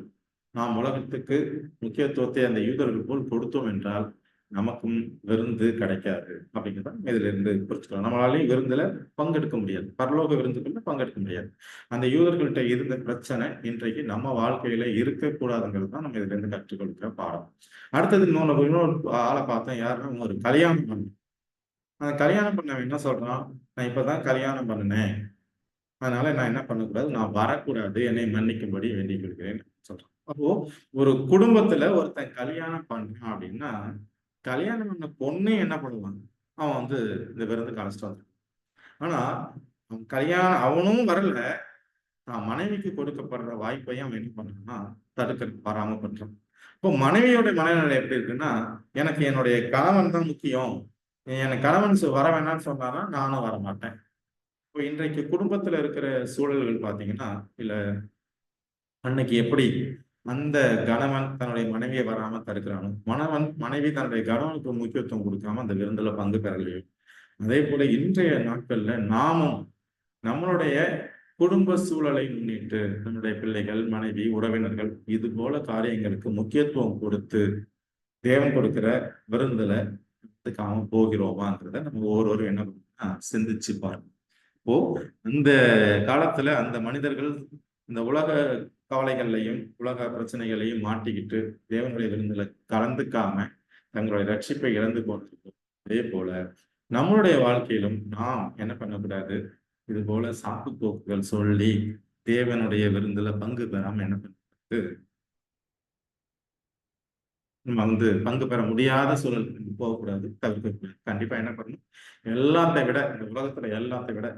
நாம் உலகத்துக்கு முக்கியத்துவத்தை அந்த யூதர்கள் போல் கொடுத்தோம் என்றால் நமக்கும் விருந்து கிடைக்காது அப்படிங்கிறத இதுல இருந்து புரிச்சுக்கலாம். நம்மளாலையும் விருந்துல பங்கெடுக்க முடியாது, பரலோக விருந்துக்குள்ள பங்கெடுக்க முடியாது. அந்த யூதர்கள்ட்ட இருந்த பிரச்சனை இன்றைக்கு நம்ம வாழ்க்கையில இருக்கக்கூடாதுங்கிறது தான் நம்ம இதுல இருந்து கற்றுக் கொடுக்கிற பாடம். அடுத்தது இன்னொரு ஆளை பார்த்தேன். யாருன்னா ஒரு கல்யாணம் பண்ண அந்த கல்யாணம் பண்ணவன் என்ன சொல்றான், நான் இப்பதான் கல்யாணம் பண்ணினேன், அதனால நான் என்ன பண்ணக்கூடாது, நான் வரக்கூடாது, என்னை மன்னிக்கும்படி வேண்டிக் கொள்கிறேன் சொல்றான். அப்போ ஒரு குடும்பத்துல ஒருத்தன் கல்யாணம் பண்றான் அப்படின்னா, கல்யாணம் பண்ண பொண்ணே என்ன பண்ணுவான், அவன் இந்த விருந்துக்கு அழைச்சிட்டு வந்தான். ஆனா அவனும் வரல, மனைவிக்கு கொடுக்கப்படுற வாய்ப்பையும் அவன் என்ன பண்றான்னா தடுக்க வராம பண்றான். இப்போ மனைவியோட மனநிலை எப்படி இருக்குன்னா, எனக்கு என்னுடைய கணவன் தான் முக்கியம், என் கணவன் வர வேணாம்னு சொன்னானா நானும் வர மாட்டேன். இப்போ இன்றைக்கு குடும்பத்துல இருக்கிற சூழல்கள் பாத்தீங்கன்னா, இல்ல அன்னைக்கு எப்படி அந்த கணவன் தன்னுடைய மனைவியை வராம தடுக்கிறானோ, மனைவி தன்னுடைய கணவனுக்கு முக்கியத்துவம் கொடுக்காம அந்த விருந்துல பங்கு பெறலையோ, அதே போல இன்றைய நாட்கள்ல நாமும் நம்மளுடைய குடும்ப சூழலை முன்னிட்டு நம்முடைய பிள்ளைகள், மனைவி, உறவினர்கள் இது போல காரியங்களுக்கு முக்கியத்துவம் கொடுத்து தேவன் கொடுக்கிற விருந்துல எடுத்துக்காம போகிறோமாங்கிறத நம்ம ஒவ்வொருவரும் என்ன சிந்திச்சு பாருங்க. இப்போ அந்த காலத்துல அந்த மனிதர்கள் இந்த உலக கவலைகள்லையும் உலக பிரச்சனைகளையும் மாட்டிக்கிட்டு தேவனுடைய விருந்துல கலந்துக்காம தங்களுடைய ரட்சிப்பை இழந்து போட்டிருக்கோம். அதே போல நம்மளுடைய வாழ்க்கையிலும் நாம் என்ன பண்ணக்கூடாது, இது போல சாக்கு போக்குகள் சொல்லி தேவனுடைய விருந்துல பங்கு பெறாம என்ன பண்ணக்கூடாது, நம்ம பங்கு பெற முடியாத சூழலுக்கு போகக்கூடாது, தவிர்க்கக்கூடாது. கண்டிப்பா என்ன பண்ணணும், எல்லாத்தை விட இந்த உலகத்துல எல்லாத்தை விட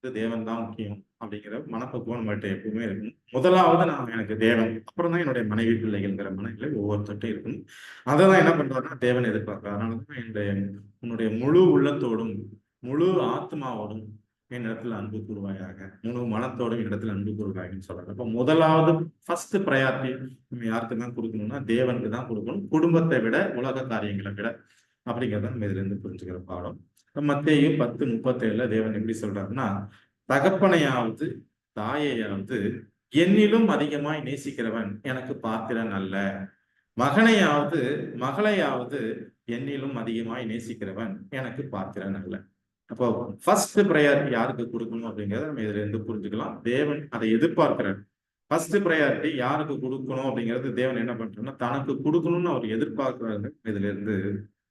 தேவன் தான் முக்கியம் அப்படிங்கிற மனப்பக்குவம் நம்மகிட்ட எப்பவுமே இருக்கணும். முதலாவது நான் எனக்கு தேவன், அப்புறம் தான் என்னுடைய மனைவி பிள்ளைகள்ங்கிற மனநிலை ஒவ்வொருத்தட்டும் இருக்கணும். அதை தான் என்ன பண்றாருன்னா தேவன் எதிர்பார்க்கிறார். அதனாலதான் உன்னுடைய முழு உள்ளத்தோடும் முழு ஆத்மாவோடும் என்னிடத்துல அன்பு கூறுவாயாக, முழு மனத்தோடும் என்னிடத்துல அன்பு கூறுவாங்கன்னு சொல்றாரு. அப்ப முதலாவது ஃபர்ஸ்ட் ப்ரையாரிட்டி நம்ம யாருக்கு தான் கொடுக்கணும்னா தேவனுக்கு தான் கொடுக்கணும், குடும்பத்தை விட உலக காரியங்களை விட அப்படிங்கிறத நம்ம இதுல இருந்து புரிஞ்சுக்கிற பாடம். மத்தேயு 10:37 தேவன் எப்படி சொல்றாருன்னா, தகப்பனையாவது தாயையாவது என்னிலும் அதிகமாய் நேசிக்கிறவன் எனக்கு பாத்திரன் அல்ல, மகனையாவது மகளையாவது என்னிலும் அதிகமாய் நேசிக்கிறவன் எனக்கு பாத்திரன் அல்ல. அப்போ ஃபர்ஸ்ட் ப்ரையாரிட்டி யாருக்கு கொடுக்கணும் அப்படிங்கிறத நம்ம இதுல இருந்து புரிஞ்சுக்கலாம். தேவன் அதை எதிர்பார்க்கிறார். ஃபர்ஸ்ட் ப்ரையாரிட்டி யாருக்கு கொடுக்கணும் அப்படிங்கிறது தேவன் என்ன பண்றாருன்னா தனக்கு கொடுக்கணும்னு அவர் எதிர்பார்க்கிறாரு. இதுல இருந்து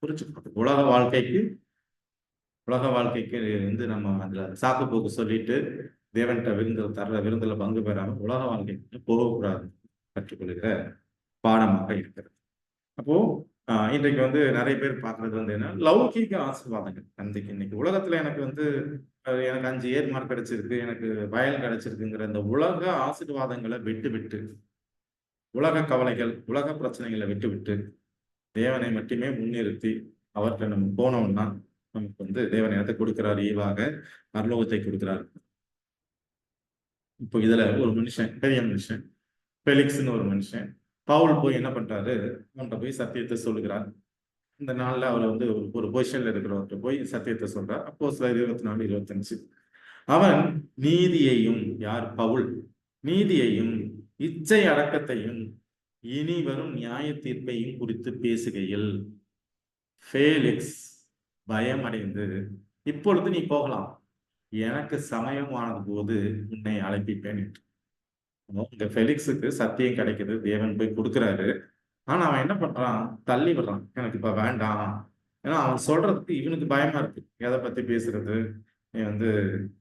புரிஞ்சுக்கலாம். உலக வாழ்க்கைக்கு நம்ம அதுல சாக்கு போக்கு சொல்லிட்டு தேவன்கிட்ட விருந்துல பங்கு பெறாம உலக வாழ்க்கைக்கு போகக்கூடாது கற்றுக்கொள்கிற பாடமாக இருக்கிறது. அப்போ இன்றைக்கு நிறைய பேர் பார்க்கறது என்ன, லௌகீக ஆசீர்வாதங்கள். இன்னைக்கு உலகத்துல எனக்கு எனக்கு 5 ஏர் மார்க் கிடைச்சிருக்கு, எனக்கு வயல் கிடைச்சிருக்குங்கிற இந்த உலக ஆசீர்வாதங்களை விட்டு உலக கவலைகள் உலக பிரச்சனைகளை விட்டு தேவனை மட்டுமே முன்னிறுத்தி அவர்கிட்ட நம்ம போனோம்னா நமக்கு தேவன் இடத்தை கொடுக்கிறார், ஈவாக பரலோகத்தை கொடுக்கிறார். இப்போ இதுல ஒரு மனுஷன், பெரிய மனுஷன் பெலிக்ஸ்னு ஒரு மனுஷன், பவுல் போய் என்ன பண்றாரு, அவன்கிட்ட போய் சத்தியத்தை சொல்லுகிறார். இந்த நாள்ல அவர் ஒரு பொசிஷன்ல இருக்கிறவர்கிட்ட போய் சத்தியத்தை சொல்றார். அப்போஸ்தலர் 24:25 அவன் நீதியையும், யார் பவுல், நீதியையும் இச்சை அடக்கத்தையும் இனி வரும் நியாய தீர்ப்பையும் குறித்து பேசுகையில் ஃபேலிக்ஸ் பயம் அடைந்து, இப்பொழுது நீ போகலாம், எனக்கு சமயமானது போது உன்னை அழைப்பிப்பேன் என்று. இந்த ஃபெலிக்ஸுக்கு சத்தியம் கிடைக்குது, தேவன் போய் கொடுக்குறாரு. ஆனா அவன் என்ன பண்றான், தள்ளி விடுறான், எனக்கு இப்ப வேண்டாம். ஏன்னா அவன் சொல்றதுக்கு இவனுக்கு பயமா இருக்கு, எதை பத்தி பேசுறது, நீ வந்து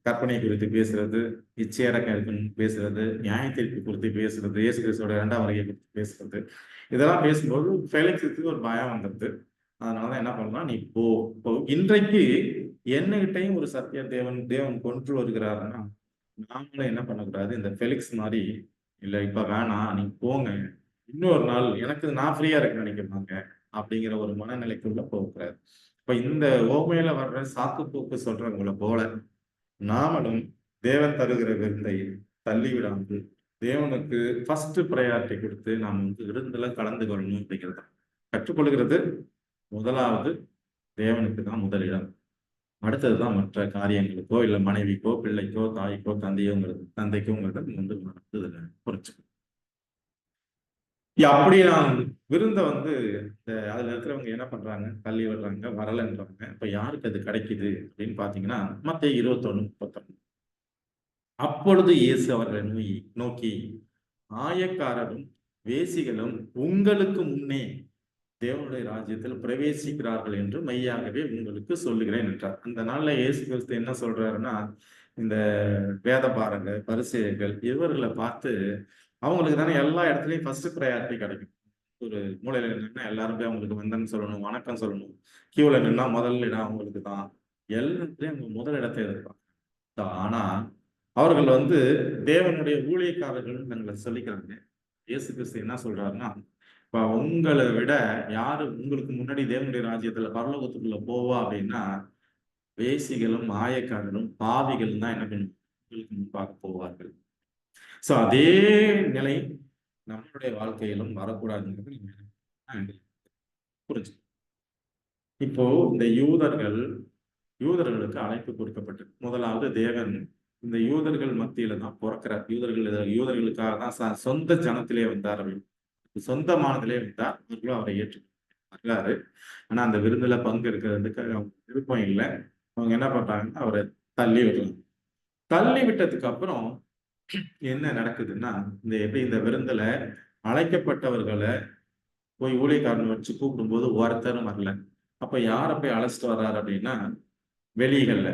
கற்பனை குறித்து பேசுறது, இச்சையடக்கம் பேசுறது, நியாய தீர்ப்பு குறித்து பேசுறது, இயேசு கிறிஸ்துவோட 2ஆம் வருகை குறித்து பேசுறது, இதெல்லாம் பேசும்போது ஃபெலிக்ஸுக்கு ஒரு பயம் வந்துடுது. அதனால என்ன பண்ணலாம், நீ போ. இப்போ இன்றைக்கு என்னகிட்டையும் ஒரு சத்திய தேவன் கொன்று வருகிறாருன்னா, நாமளும் என்ன பண்ணக்கூடாது, இந்த ஃபெலிக்ஸ் மாதிரி இல்ல இப்ப வேணாம், நீங்க போங்க, இன்னொரு நாள் எனக்கு நான் ஃப்ரீயா இருக்கேன், நீங்க வாங்க அப்படிங்கிற ஒரு மனநிலைக்குள்ள போகக்கூடாது. இப்ப இந்த ஓமையில வர்ற சாக்கு போக்கு சொல்றவங்கள போல நாமளும் தேவன் தருகிற விருந்தை தள்ளி விடாமல் தேவனுக்கு ஃபர்ஸ்ட் ப்ரையாரிட்டி கொடுத்து நாம் வந்து விருந்துல கலந்து கொள்ளணும் அப்படிங்கிறது தான். கற்றுக்கொள்கிறது முதலாவது தேவனுக்கு தான் முதலிடம். அடுத்ததுதான் மற்ற காரியங்களுக்கோ இல்ல மனைவிக்கோ பிள்ளைக்கோ தாய்க்கோ தந்தைக்கோங்கிறத வந்து இதுல குறைச்சு அப்படி நான் விருந்த வந்து அதுல இருக்கிறவங்க என்ன பண்றாங்க, தள்ளி விடுறாங்க, வரலன்றாங்க. இப்ப யாருக்கு அது கிடைக்குது அப்படின்னு பாத்தீங்கன்னா மத்தேயு 21:31. அப்பொழுது இயேசு அவர்களை நோக்கி, ஆயக்காரரும் வேசிகளும் உங்களுக்கு முன்னே தேவனுடைய ராஜ்யத்தில் பிரவேசிக்கிறார்கள் என்று மெய்யாகவே உங்களுக்கு சொல்லுகிறேன் என்றார். அந்த நாள்ல இயேசு கிறிஸ்து என்ன சொல்றாருன்னா, இந்த வேதபாரங்க பரிசேயர்கள் இவர்களை பார்த்து, அவங்களுக்கு தானே எல்லா இடத்துலயும் ஃபர்ஸ்ட் ப்ரையாரிட்டி கிடைக்கும். ஒரு மூலையில நின்னா எல்லாரும் போய் அவங்களுக்கு வந்தன்னு சொல்லணும், வணக்கம் சொல்லணும். கியூல நின்னா முதல் இடம் அவங்களுக்கு தான். எல்லாத்துலயும் அவங்க முதல் இடத்தை எதிர்பார்ப்பாங்க. ஆனா அவர்கள் வந்து தேவனுடைய ஊழியக்காரர்கள் தங்களை சொல்லிக்கிறாங்க. இயேசு கிறிஸ்து என்ன சொல்றாருன்னா, இப்ப உங்களை விட யாரு உங்களுக்கு முன்னாடி தேவனுடைய ராஜ்யத்துல பரலோகத்துக்குள்ள போவா அப்படின்னா, வேசிகளும் மாயக்காரரும் பாவிகள் தான் என்ன பண்ணும் உங்களுக்கு முன்பாக போவார்கள். சோ அதே நிலை நம்மளுடைய வாழ்க்கையிலும் வரக்கூடாதுங்கிறது நீங்க புரிஞ்சு. இப்போ இந்த யூதர்களுக்கு அழைப்பு கொடுக்கப்பட்டது. முதலாவது தேவன் இந்த யூதர்கள் மத்தியில தான் பிறக்கிறார். யூதர்களுக்காக தான் சொந்த ஜனத்திலே வந்தார். சொந்தமானதிலே வந்தார். அவர்களும் அவரை ஏற்றுக்கிறாரு. ஆனா அந்த விருந்துல பங்கு இருக்கிறதுக்கு அவங்க விருப்பம் இல்லை. அவங்க என்ன பண்றாங்கன்னா அவரை தள்ளி விடுறாங்க. தள்ளி விட்டதுக்கு அப்புறம் என்ன நடக்குதுன்னா, இந்த விருந்துல அழைக்கப்பட்டவர்களை போய் ஊழியக்காரன் வச்சு கூப்பிடும்போது ஒருத்தரும் வரல. அப்ப யாரை போய் அழைச்சிட்டு வர்றாரு அப்படின்னா, வெளிகள்ல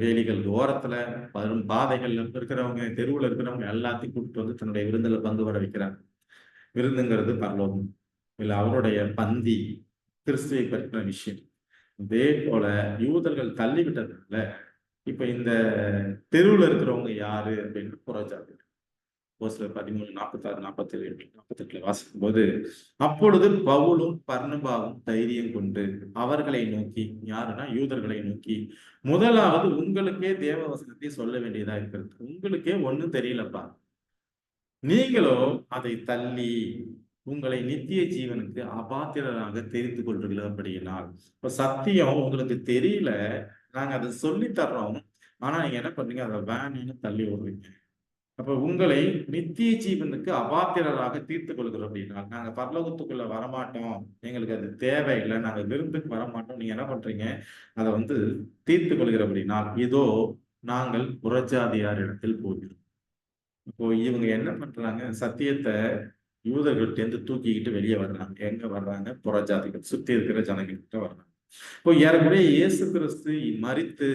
வேலிகள் ஓரத்துல வரும் பாதைகள்ல இருக்கிறவங்க, தெருவுல இருக்கிறவங்க எல்லாத்தையும் கூப்பிட்டு வந்து தன்னுடைய விருந்துல பங்கு வர வைக்கிறாங்க. விருந்துங்கிறது பரலோகம், இல்ல அவருடைய பந்தி, கிறிஸ்துவை பற்றின விஷயம். இதே போல யூதர்கள் தள்ளி விட்டதுனால இப்ப இந்த தெருவுல இருக்கிறவங்க யாரு அப்படின்னு புறஜாதி. அப்போஸ்தலர் 13:46-48 வாசிக்கும் போது, அப்பொழுது பவுலும் பர்னபாவும் தைரியம் கொண்டு அவர்களை நோக்கி, யாருன்னா யூதர்களை நோக்கி, முதலாவது உங்களுக்கே தேவ வசனத்தை சொல்ல வேண்டியதா இருக்கிறது. உங்களுக்கே ஒண்ணும் தெரியலப்பா, நீங்களோ அதை தள்ளி உங்களை நித்திய ஜீவனுக்கு அபாத்திரராக தெரிந்து கொள்கிறபடியினால். இப்ப சத்தியம் உங்களுக்கு தெரியல, நாங்க அதை சொல்லி தர்றோம், ஆனா நீங்க என்ன பண்றீங்க, அதை வேணும்னு தள்ளி விடுறீங்க. அப்ப உங்களை நித்திய ஜீவனுக்கு அபாத்திரராக தீர்த்து கொள்கிறோம் அப்படின்னா, நாங்க பரலோகத்துக்குள்ள வரமாட்டோம், எங்களுக்கு அது தேவையில்லை, நாங்க விருந்துக்கு வரமாட்டோம், நீங்க என்ன பண்றீங்க, அதை வந்து தீர்த்து கொள்கிறபடினால் இதோ நாங்கள் புறஜாதியார் இடத்தில் போகிறோம். இப்போ இவங்க என்ன பண்றாங்க, சத்தியத்தை யூதர்கள்ட்ட தூக்கிக்கிட்டு வெளியே வர்றாங்க. எங்க வர்றாங்க, புறஜாதிகள் சுத்தி இருக்கிற ஜனங்கள்கிட்ட வர்றாங்க. இப்போ ஏறக்குறைய இயேசு கிறிஸ்து மரித்து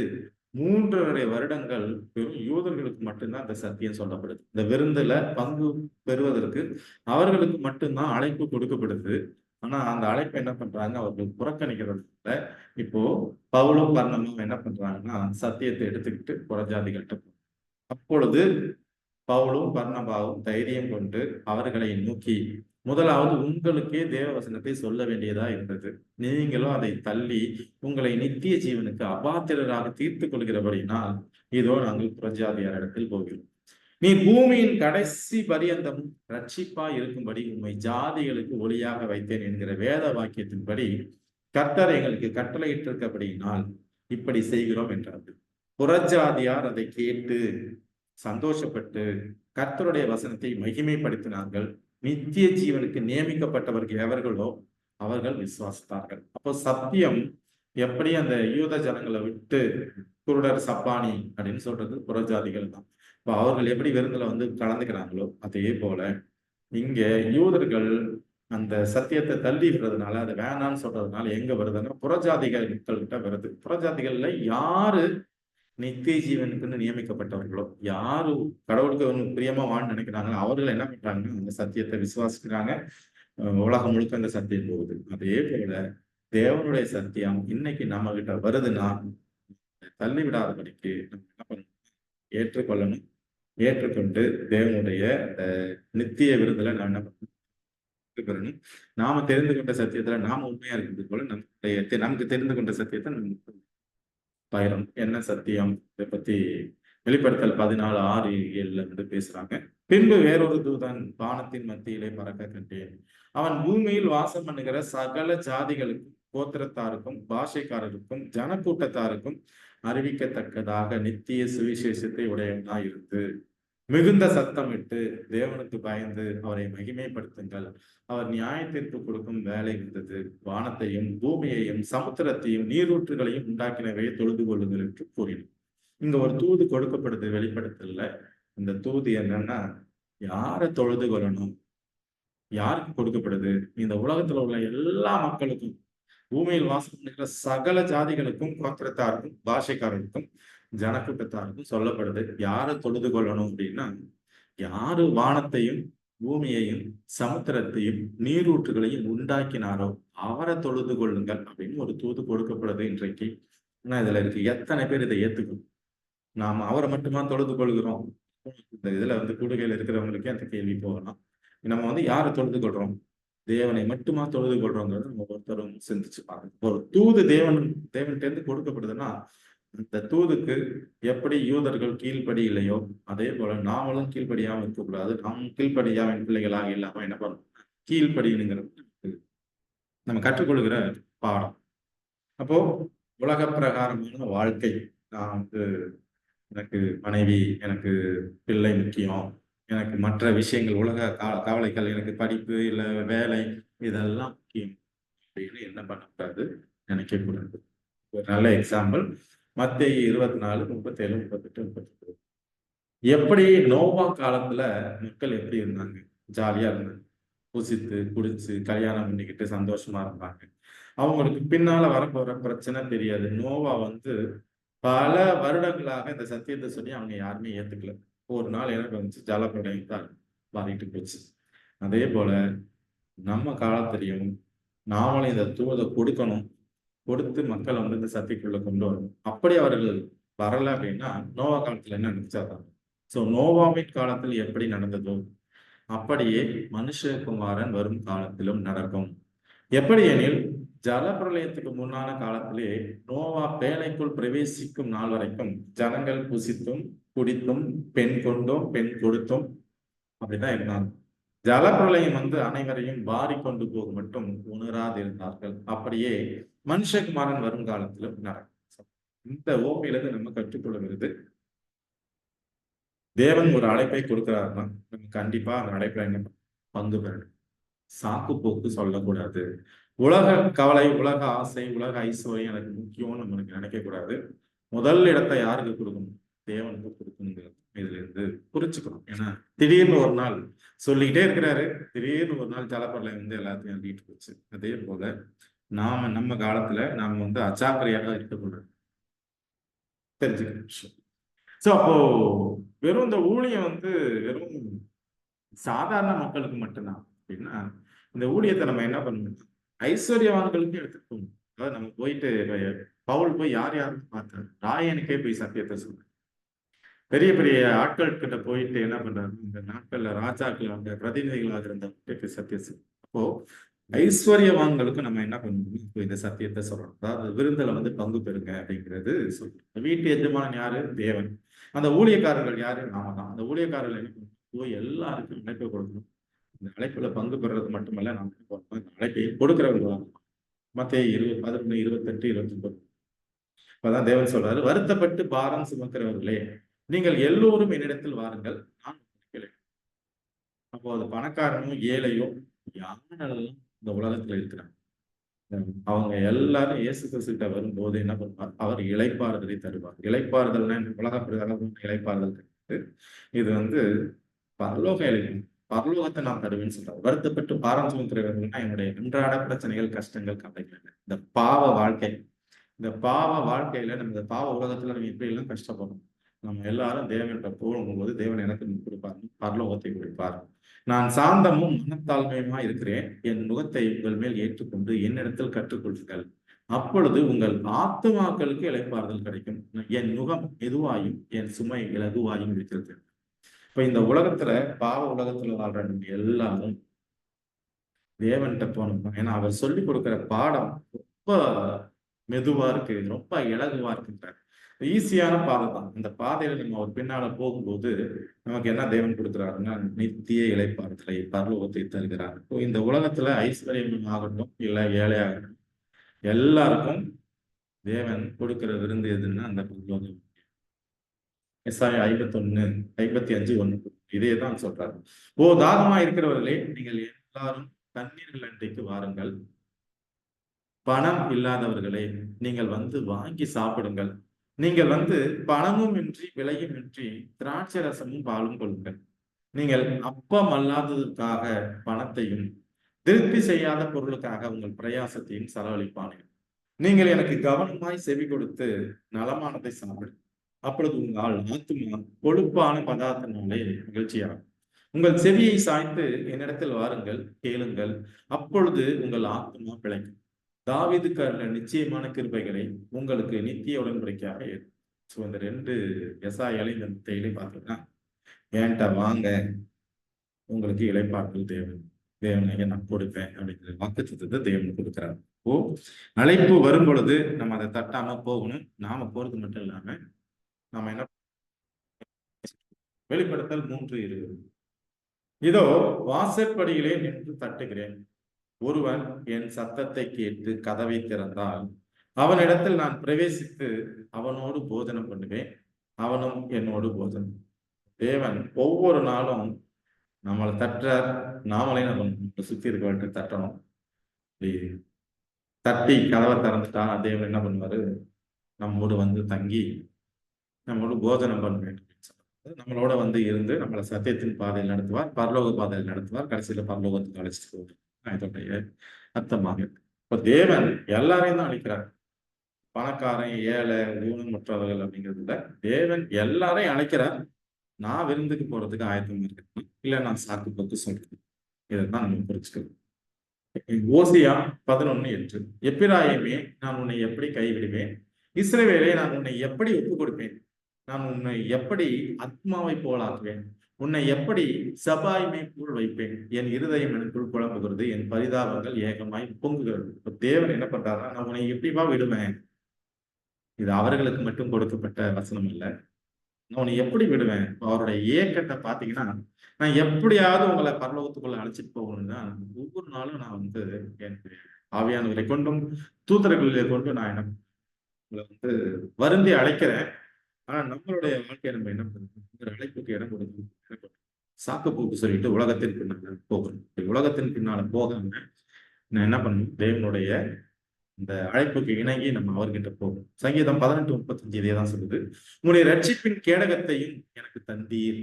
3.5 வருடங்கள் வெறும் யூதர்களுக்கு மட்டும்தான் அந்த சத்தியம் சொல்லப்படுது. இந்த விருந்துல பங்கு பெறுவதற்கு அவர்களுக்கு மட்டும்தான் அழைப்பு கொடுக்கப்படுது. ஆனா அந்த அழைப்பை என்ன பண்றாங்க, அவர்கள் புறக்கணிக்கிறதுல இப்போ பவுலும் பர்னபாவும் என்ன பண்றாங்கன்னா, சத்தியத்தை எடுத்துக்கிட்டு புறஜாதிகள்கிட்ட. அப்பொழுது பவுலும் பர்னபாவும் தைரியம் கொண்டு அவர்களை நோக்கி, முதலாவது உங்களுக்கே தேவ வசனத்தை சொல்ல வேண்டியதா இருந்தது. நீங்களும் அதை தள்ளி உங்களை நித்திய ஜீவனுக்கு அபாத்திரராக தீர்த்து கொள்கிறபடினால் இதோ நாங்கள் புறஜாதியார் இடத்தில் போகிறோம். நீ பூமியின் கடைசி பரியந்தம் ரட்சிப்பா இருக்கும்படி உண்மை ஜாதிகளுக்கு ஒளியாக வைத்தேன் என்கிற வேத வாக்கியத்தின்படி கர்த்தர் எங்களுக்கு கட்டளையிட்டிருக்கபடியினால் இப்படி செய்கிறோம் என்றார்கள். புறஜாதியார் அதை கேட்டு சந்தோஷப்பட்டு கர்த்தருடைய வசனத்தை மகிமைப்படுத்தினார்கள். நித்திய ஜீவனுக்கு நியமிக்கப்பட்டவர்கள் எவர்களோ அவர்கள் விசுவாசித்தார்கள். அப்போ சத்தியம் எப்படி அந்த யூத ஜனங்களை விட்டு குருடர் சப்பானி அப்படின்னு சொல்றது புறஜாதிகள் தான். இப்போ அவர்கள் எப்படி விருந்துல வந்து கலந்துக்கிறாங்களோ அதே போல இங்க யூதர்கள் அந்த சத்தியத்தை தள்ளி விடுறதுனால, அது வேணான்னு சொல்றதுனால எங்க வருதுன்னா புறஜாதிகள் கிட்ட வருது. புறஜாதிகள்ல யாரு நித்திய ஜீவனுக்குன்னு நியமிக்கப்பட்டவர்களோ, யாரு கடவுளுக்கு பிரியமா வாழ நினைக்கிறாங்களோ அவர்கள் என்ன பண்றாங்கன்னா அந்த சத்தியத்தை விசுவாசிக்கிறாங்க. உலகம் முழுக்க அந்த சத்தியம் போகுது. அதே போல தேவனுடைய சத்தியம் இன்னைக்கு நம்ம கிட்ட வருதுன்னா தள்ளி விடாதபடிக்கு நம்ம என்ன பண்ணணும்? ஏற்றுக்கொள்ளணும். ஏற்றுக்கொண்டு தேவனுடைய அந்த நித்திய விருதுல நான் என்ன பண்ணணும்? பெறணும். நாம தெரிந்து கொண்ட சத்தியத்துல நாம உண்மையா இருக்கிறது போல நமக்கு தெரிந்து கொண்ட சத்தியத்தை நம்ம பயிரும். என்ன சத்தியம்? இதை பத்தி வெளிப்படுத்தல் 14:6-7 வந்து பேசுறாங்க. பின்பு வேறொரு தூதன் வானத்தின் மத்தியிலே பறக்க கண்டேன். அவன் பூமியில் வாசம் பண்ணுகிற சகல ஜாதிகளுக்கும், கோத்திரத்தாருக்கும், பாஷைக்காரருக்கும், ஜனக்கூட்டத்தாருக்கும் அறிவிக்கத்தக்கதாக நித்திய சுவிசேஷத்தை உடையவனாய் இருந்து மிகுந்த சத்தமிட்டு தேவனுக்கு பயந்து அவரை மகிமைப்படுத்துங்கள். அவர் நியாயத்திற்கு கொடுக்கும் வேலை இருந்தது. வானத்தையும் பூமியையும் சமுத்திரத்தையும் நீரூற்றுகளையும் உண்டாக்கினவே தொழுது கொள்ளுங்கள் என்று கூறினார். இங்க ஒரு தூது கொடுக்கப்படுது வெளிப்படுத்தல. இந்த தூது என்னன்னா, யாரை தொழுது கொள்ளணும்? யாருக்கு கொடுக்கப்படுது? இந்த உலகத்துல உள்ள எல்லா மக்களுக்கும், பூமியில் வாசம் பண்ணுகிற சகல ஜாதிகளுக்கும், கோத்திரத்தாருக்கும், பாஷைக்காரருக்கும், ஜனக்கூட்டத்தாருக்கும் சொல்லப்படுது. யாரை தொழுது கொள்ளணும் அப்படின்னா, யாரு வானத்தையும் பூமியையும் சமுத்திரத்தையும் நீரூற்றுகளையும் உண்டாக்கினாரோ அவரை தொழுது கொள்ளுங்கள் அப்படின்னு ஒரு தூது கொடுக்கப்படுது இன்றைக்கு. ஆனா இதுல இருக்கு எத்தனை பேர் இதை ஏத்துக்கணும்? நாம அவரை மட்டுமா தொழுது கொள்கிறோம்? இந்த இதுல வந்து கூடுகையில் இருக்கிறவங்களுக்கே அந்த கேள்வி போகலாம். நம்ம வந்து யாரை தொழுது கொள்றோம்? தேவனை மட்டுமா தொழுது கொள்றோங்கிறது நம்ம ஒருத்தரும் சிந்திச்சு பாருங்க. ஒரு தூது தேவன்கிட்ட இருந்து கொடுக்கப்படுதுன்னா இந்த தூதுக்கு எப்படி யூதர்கள் கீழ்ப்படி இல்லையோ அதே போல நாமளும் கீழ்ப்படியாம இருக்கக்கூடாது. நாம் கீழ்ப்படியாவின் பிள்ளைகளாக இல்லாம என்ன பண்ணணும்? கீழ்ப்படிங்கிறது நம்ம கற்றுக்கொள்கிற பாடம். அப்போ உலக பிரகாரமான வாழ்க்கை, நான் வந்து எனக்கு மனைவி, எனக்கு பிள்ளை முக்கியம், எனக்கு மற்ற விஷயங்கள், உலக கவலைகள், எனக்கு படிப்பு இல்ல வேலை, இதெல்லாம் முக்கியம் அப்படின்னு என்ன பண்ணக்கூடாது? நினைக்கக்கூடாது. ஒரு நல்ல எக்ஸாம்பிள் மத்தேயு 24:37, 38, 39. எப்படி நோவா காலத்துல மக்கள் எப்படி இருந்தாங்க? ஜாலியா இருந்தாங்க, புசித்து குடிச்சு கல்யாணம் பண்ணிக்கிட்டு சந்தோஷமா இருந்தாங்க. அவங்களுக்கு பின்னால வரப்போற பிரச்சனை தெரியாது. நோவா வந்து பல வருடங்களாக இந்த சத்தியத்தை சொல்லி அவங்க யாருமே ஏத்துக்கல. ஒரு நாள் எனக்கு வந்துச்சு, ஜலப்பிரளயம் தான் மாறிட்டு போச்சு. அதே போல நம்ம காலத்திலையும் நாமளும் இந்த தூதை கொடுக்கணும். கொடுத்து மக்களை வந்து இந்த சத்தியக்குள்ள கொண்டு வரணும். அப்படி அவர்கள் வரல அப்படின்னா நோவா காலத்துல என்ன நினைச்சாதான். சோ நோவாவின் காலத்தில் எப்படி நடந்ததோ அப்படியே மனுஷகுமாரன் வரும் காலத்திலும் நடக்கும். எப்படி எனில் ஜலப்பிரளயத்துக்கு முன்னான காலத்திலே நோவா பேழைக்குள் பிரவேசிக்கும் நாள் வரைக்கும் ஜனங்கள் புசித்தும் குடித்தும் பெண் கொண்டும் பெண் கொடுத்தும் அப்படிதான் இருந்தாங்க. ஜலப்பிரளயம் வந்து அனைவரையும் வாரி கொண்டு போக மட்டும் உணராதிருந்தார்கள். அப்படியே மனுஷகுமாரன் வரும் காலத்திலும் நடக்கும். இந்த ஓமையிலிருந்து நம்ம கற்றுக்கொள்கிறது, தேவன் ஒரு அழைப்பை கொடுக்கிறாருன்னா நம்ம கண்டிப்பா அந்த அழைப்புல என்ன பங்கு பெறணும். சாக்கு போக்கு சொல்லக்கூடாது. உலக கவலை, உலக ஆசை, உலக ஐஸ்வர்யம் எனக்கு முக்கியம்னு நம்மளுக்கு நினைக்க கூடாது. முதல் இடத்தை யாருக்கு கொடுக்கணும்? தேவனுக்கு கொடுக்கணுங்கிறது இதுல இருந்து புரிச்சுக்கணும். ஏன்னா திடீர்னு ஒரு நாள் சொல்லிக்கிட்டே இருக்கிறாரு, திடீர்னு ஒரு நாள் ஜலப்பிரளயம் வந்து எல்லாத்தையும் அள்ளிட்டு போச்சு. அதே போல நம்ம காலத்துல நாம வந்து அச்சாக்கிரையாக இருக்கக்கூடாது. தெரிஞ்சுக்கிற விஷயம். சோ அப்போ வெறும் இந்த ஊழியம் வந்து வெறும் சாதாரண மக்களுக்கு மட்டும்தான் அப்படின்னா, இந்த ஊழியத்தை நம்ம என்ன பண்ணணும்? ஐஸ்வர்யவான்களுக்கும் எடுத்துட்டு போகணும். அதாவது நம்ம போயிட்டு பவுல் போய் யார் யாருன்னு பார்த்தாரு, ராயனுக்கே போய் சத்தியத்தை சொல்றாரு. பெரிய பெரிய ஆட்கள் கிட்ட போயிட்டு என்ன பண்றாரு? இந்த நாட்கள்ல ராஜாக்கள் அவங்க பிரதிநிதிகளாக இருந்த சத்தியம். அப்போ ஐஸ்வர்யவான்களுக்கு நம்ம என்ன பண்ணணும்? இந்த சத்தியத்தை சொல்லணும். அதாவது விருந்துல வந்து பங்கு பெறுங்க அப்படிங்கிறது சொல்றோம். வீட்டு எஜமானன் யாரு? தேவன். அந்த ஊழியக்காரர்கள் யாரு? நாம தான். அந்த ஊழியக்காரர்கள் என்ன பண்ணணும்? போய் எல்லாருக்கும் அழைப்பை கொடுக்கணும். இந்த அழைப்புல பங்கு பெறுறது மட்டுமல்ல, நாம் இந்த அழைப்பை கொடுக்கிறவர்கள். மத்தேயு 11, 28, 29. அப்பதான் தேவன் சொல்றாரு, வருத்தப்பட்டு பாரம் சுமக்கிறவர்களே, நீங்கள் எல்லோரும் என்னிடத்தில் வாருங்கள், நான் உங்களுக்கு. அப்போ அது பணக்காரனோ ஏழையோ யாரெல்லாம் இந்த உலகத்துல இருக்கிறாங்க, அவங்க எல்லாரும் இயேசு கிறிஸ்துகிட்ட வரும்போது என்ன பண்ணுவார்? அவர் இளைப்பாறுதலை தருவார். இளைப்பாறுதல்னா உலக பிரகாரம் இளைப்பாறுதல் கிடையாது. இது வந்து பரலோக இளைப்பாறுதல். பரலோகத்தை நான் தருவேன்னு சொல்றாரு. வருத்தப்பட்டு பாரம் சுமக்கிறவர்கள்னா என்னுடைய அன்றாட பிரச்சனைகள், கஷ்டங்கள், கவலைகள், இந்த பாவ வாழ்க்கை, இந்த பாவ வாழ்க்கையில நம்ம இந்த பாவ உலகத்துல நம்ம இப்படி எல்லாம் கஷ்டப்படும். நம்ம எல்லாரும் தேவன்கிட்ட போகும்போது தேவன் எனக்கு கொடுப்பார், பரலோகத்தை கொடுப்பார். நான் சாந்தமும் மனத்தாழ்மையுமா இருக்கிறேன், என் முகத்தை உங்கள் மேல் ஏற்றுக்கொண்டு என்னிடத்தில் கற்றுக்கொள்ளுங்கள், அப்பொழுது உங்கள் ஆத்துமாக்களுக்கு இளைப்பாறுதல் கிடைக்கும். என் முகம் எதுவாயும் என் சுமை இலகுவாயும் இருக்கிறது. இப்ப இந்த உலகத்துல, பாவ உலகத்துல வாழ்ற நம்ம எல்லாரும் தேவன்கிட்ட போனோம். ஏன்னா அவர் சொல்லி கொடுக்கிற பாடம் ரொம்ப மெதுவா இருக்கு, ரொம்ப இலகுவா இருக்குன்றார். ஈஸியான பாதை தான். இந்த பாதையில நம்ம ஒரு பின்னால போகும்போது நமக்கு என்ன தேவன் கொடுக்கிறாருன்னா நித்திய இளைப்பாறுதலை, பரலோகத்தை தருகிறார். இப்போ இந்த உலகத்துல ஐஸ்வர்யம் ஆகட்டும் இல்ல ஏழை ஆகட்டும், எல்லாருக்கும் தேவன் கொடுக்கிற விருந்து எதுன்னா அந்த பரலோகம். எஸ்ஐயா 51:55 இதே தான் சொல்றாரு. ஓ தாகமா இருக்கிறவர்களே, நீங்கள் எல்லாரும் தண்ணீர்கள் அண்டைக்கு வாருங்கள். பணம் இல்லாதவர்களே, நீங்கள் வந்து வாங்கி சாப்பிடுங்கள். நீங்கள் வந்து பணமும் இன்றி விலையும் இன்றி திராட்சை ரசமும் பாலும் கொள்ளுங்கள். நீங்கள் அப்பம் அல்லாததற்காக பணத்தையும் திருப்தி செய்யாத பொருளுக்காக உங்கள் பிரயாசத்தையும் செலவழிப்பானீர்கள். நீங்கள் எனக்கு கவனமாய் செவி கொடுத்து நலமானதை சாப்பிடுங்கள். அப்பொழுது உங்கள் ஆத்துமா கொழுப்பான பதார்த்தனாலே மகிழ்ச்சியாகும். உங்கள் செவியை சாய்த்து என்னிடத்தில் வாருங்கள், கேளுங்கள், அப்பொழுது உங்கள் ஆத்துமா பிழைக்கும். தாவீதுக்கு அருளின நிச்சயமான கிருபைகளை உங்களுக்கு நித்திய உடன்படிக்கையாக இருக்கும். ஸோ இந்த 2 எசாயாலையும் இந்த மத்தேயுலையும் பார்த்தீங்கன்னா, என்கிட்ட வாங்க, உங்களுக்கு இளைப்பாறுதல் தேவனை நான் கொடுப்பேன் அப்படிங்கிற வாக்குத்தத்தத்தை தேவன் கொடுக்கிறார். ஓ அழைப்பு வரும் பொழுது நம்ம அதை தட்டாம போகணும். நாம போறது மட்டும் இல்லாம நாம என்ன, வெளிப்படுத்தல் 3:20 இதோ வாசற்படியிலே நின்று தட்டுகிறேன், ஒருவன் என் சத்தத்தை கேட்டு கதவை திறந்தால் அவனிடத்தில் நான் பிரவேசித்து அவனோடு போஜனம் பண்ணுவேன், அவனும் என்னோடு போஜனம். தேவன் ஒவ்வொரு நாளும் நம்மளை தட்டுறார். நாமளே நம்ம சுத்தி இருக்க தட்டணும். தட்டி கதவை திறந்துட்டா தேவன் என்ன பண்ணுவாரு, நம்மோடு வந்து தங்கி நம்மோடு போஜனம் பண்ணுவேன். நம்மளோட வந்து இருந்து நம்மளை சத்தியத்தின் பாதையில் நடத்துவார், பரலோக பாதையில் நடத்துவார், கடைசியில பரலோகத்துக்கு அழைச்சிட்டு போவார். இதோடைய அர்த்தமாக இப்ப தேவன் எல்லாரையும் தான் அழைக்கிறார். பணக்காரன், ஏழை, ஊனமற்றவர்கள் அப்படிங்கிறதுல தேவன் எல்லாரையும் அழைக்கிறார். நான் விருந்துக்கு போறதுக்கு ஆயத்தமா இருக்கேன், இல்ல நான் சாக்கு போக்கு சொல்றேன். இதைத்தான் நம்ம புரிச்சுக்கணும். ஓசியா 11:8 எப்பிராயிமே, நான் உன்னை எப்படி கைவிடுவேன், இஸ்ரவேலே நான் உன்னை எப்படி ஒப்புக் கொடுப்பேன், நான் உன்னை எப்படி ஆத்மாவை போலாக்குவேன், உன்னை எப்படி சபாய்மை போல் வைப்பேன், என் இருதயம் எனக்குள் குழம்புகிறது, என் பரிதாபங்கள் ஏகமாய் பொங்குகிறது. இப்ப தேவன் என்ன பண்றாருன்னா, நான் உன்னை எப்படிப்பா விடுவேன், இது அவர்களுக்கு மட்டும் கொடுக்கப்பட்ட வசனம் இல்ல, நான் உன்னை எப்படி விடுவேன். அவருடைய ஏக்கத்தை பாத்தீங்கன்னா, நான் எப்படியாவது உங்களை பரலோகத்துக்குள்ள அழைச்சிட்டு போகணும்னா ஒவ்வொரு நாளும் நான் வந்து என் ஆவியானவரை கொண்டும் தூதர்களை கொண்டு நான் என்ன உங்களை வந்து வருந்தி அழைக்கிறேன். ஆனா நம்மளுடைய வாழ்க்கையை நம்ம என்ன பண்ணுறோம், அழைப்புக்கு இடம் கொடுக்கணும். சாக்கு போக்கு சொல்லிட்டு உலகத்தின் பின்னால போகணும். உலகத்தின் பின்னால போகாம நான் என்ன பண்ணணும், தேவனுடைய இந்த அழைப்புக்கு இணங்கி நம்ம அவர்கிட்ட போகணும். சங்கீதம் 18:35 இதே தான் சொல்லுது. உன்னுடைய ரட்சிப்பின் கேடகத்தையும் எனக்கு தந்தீர்,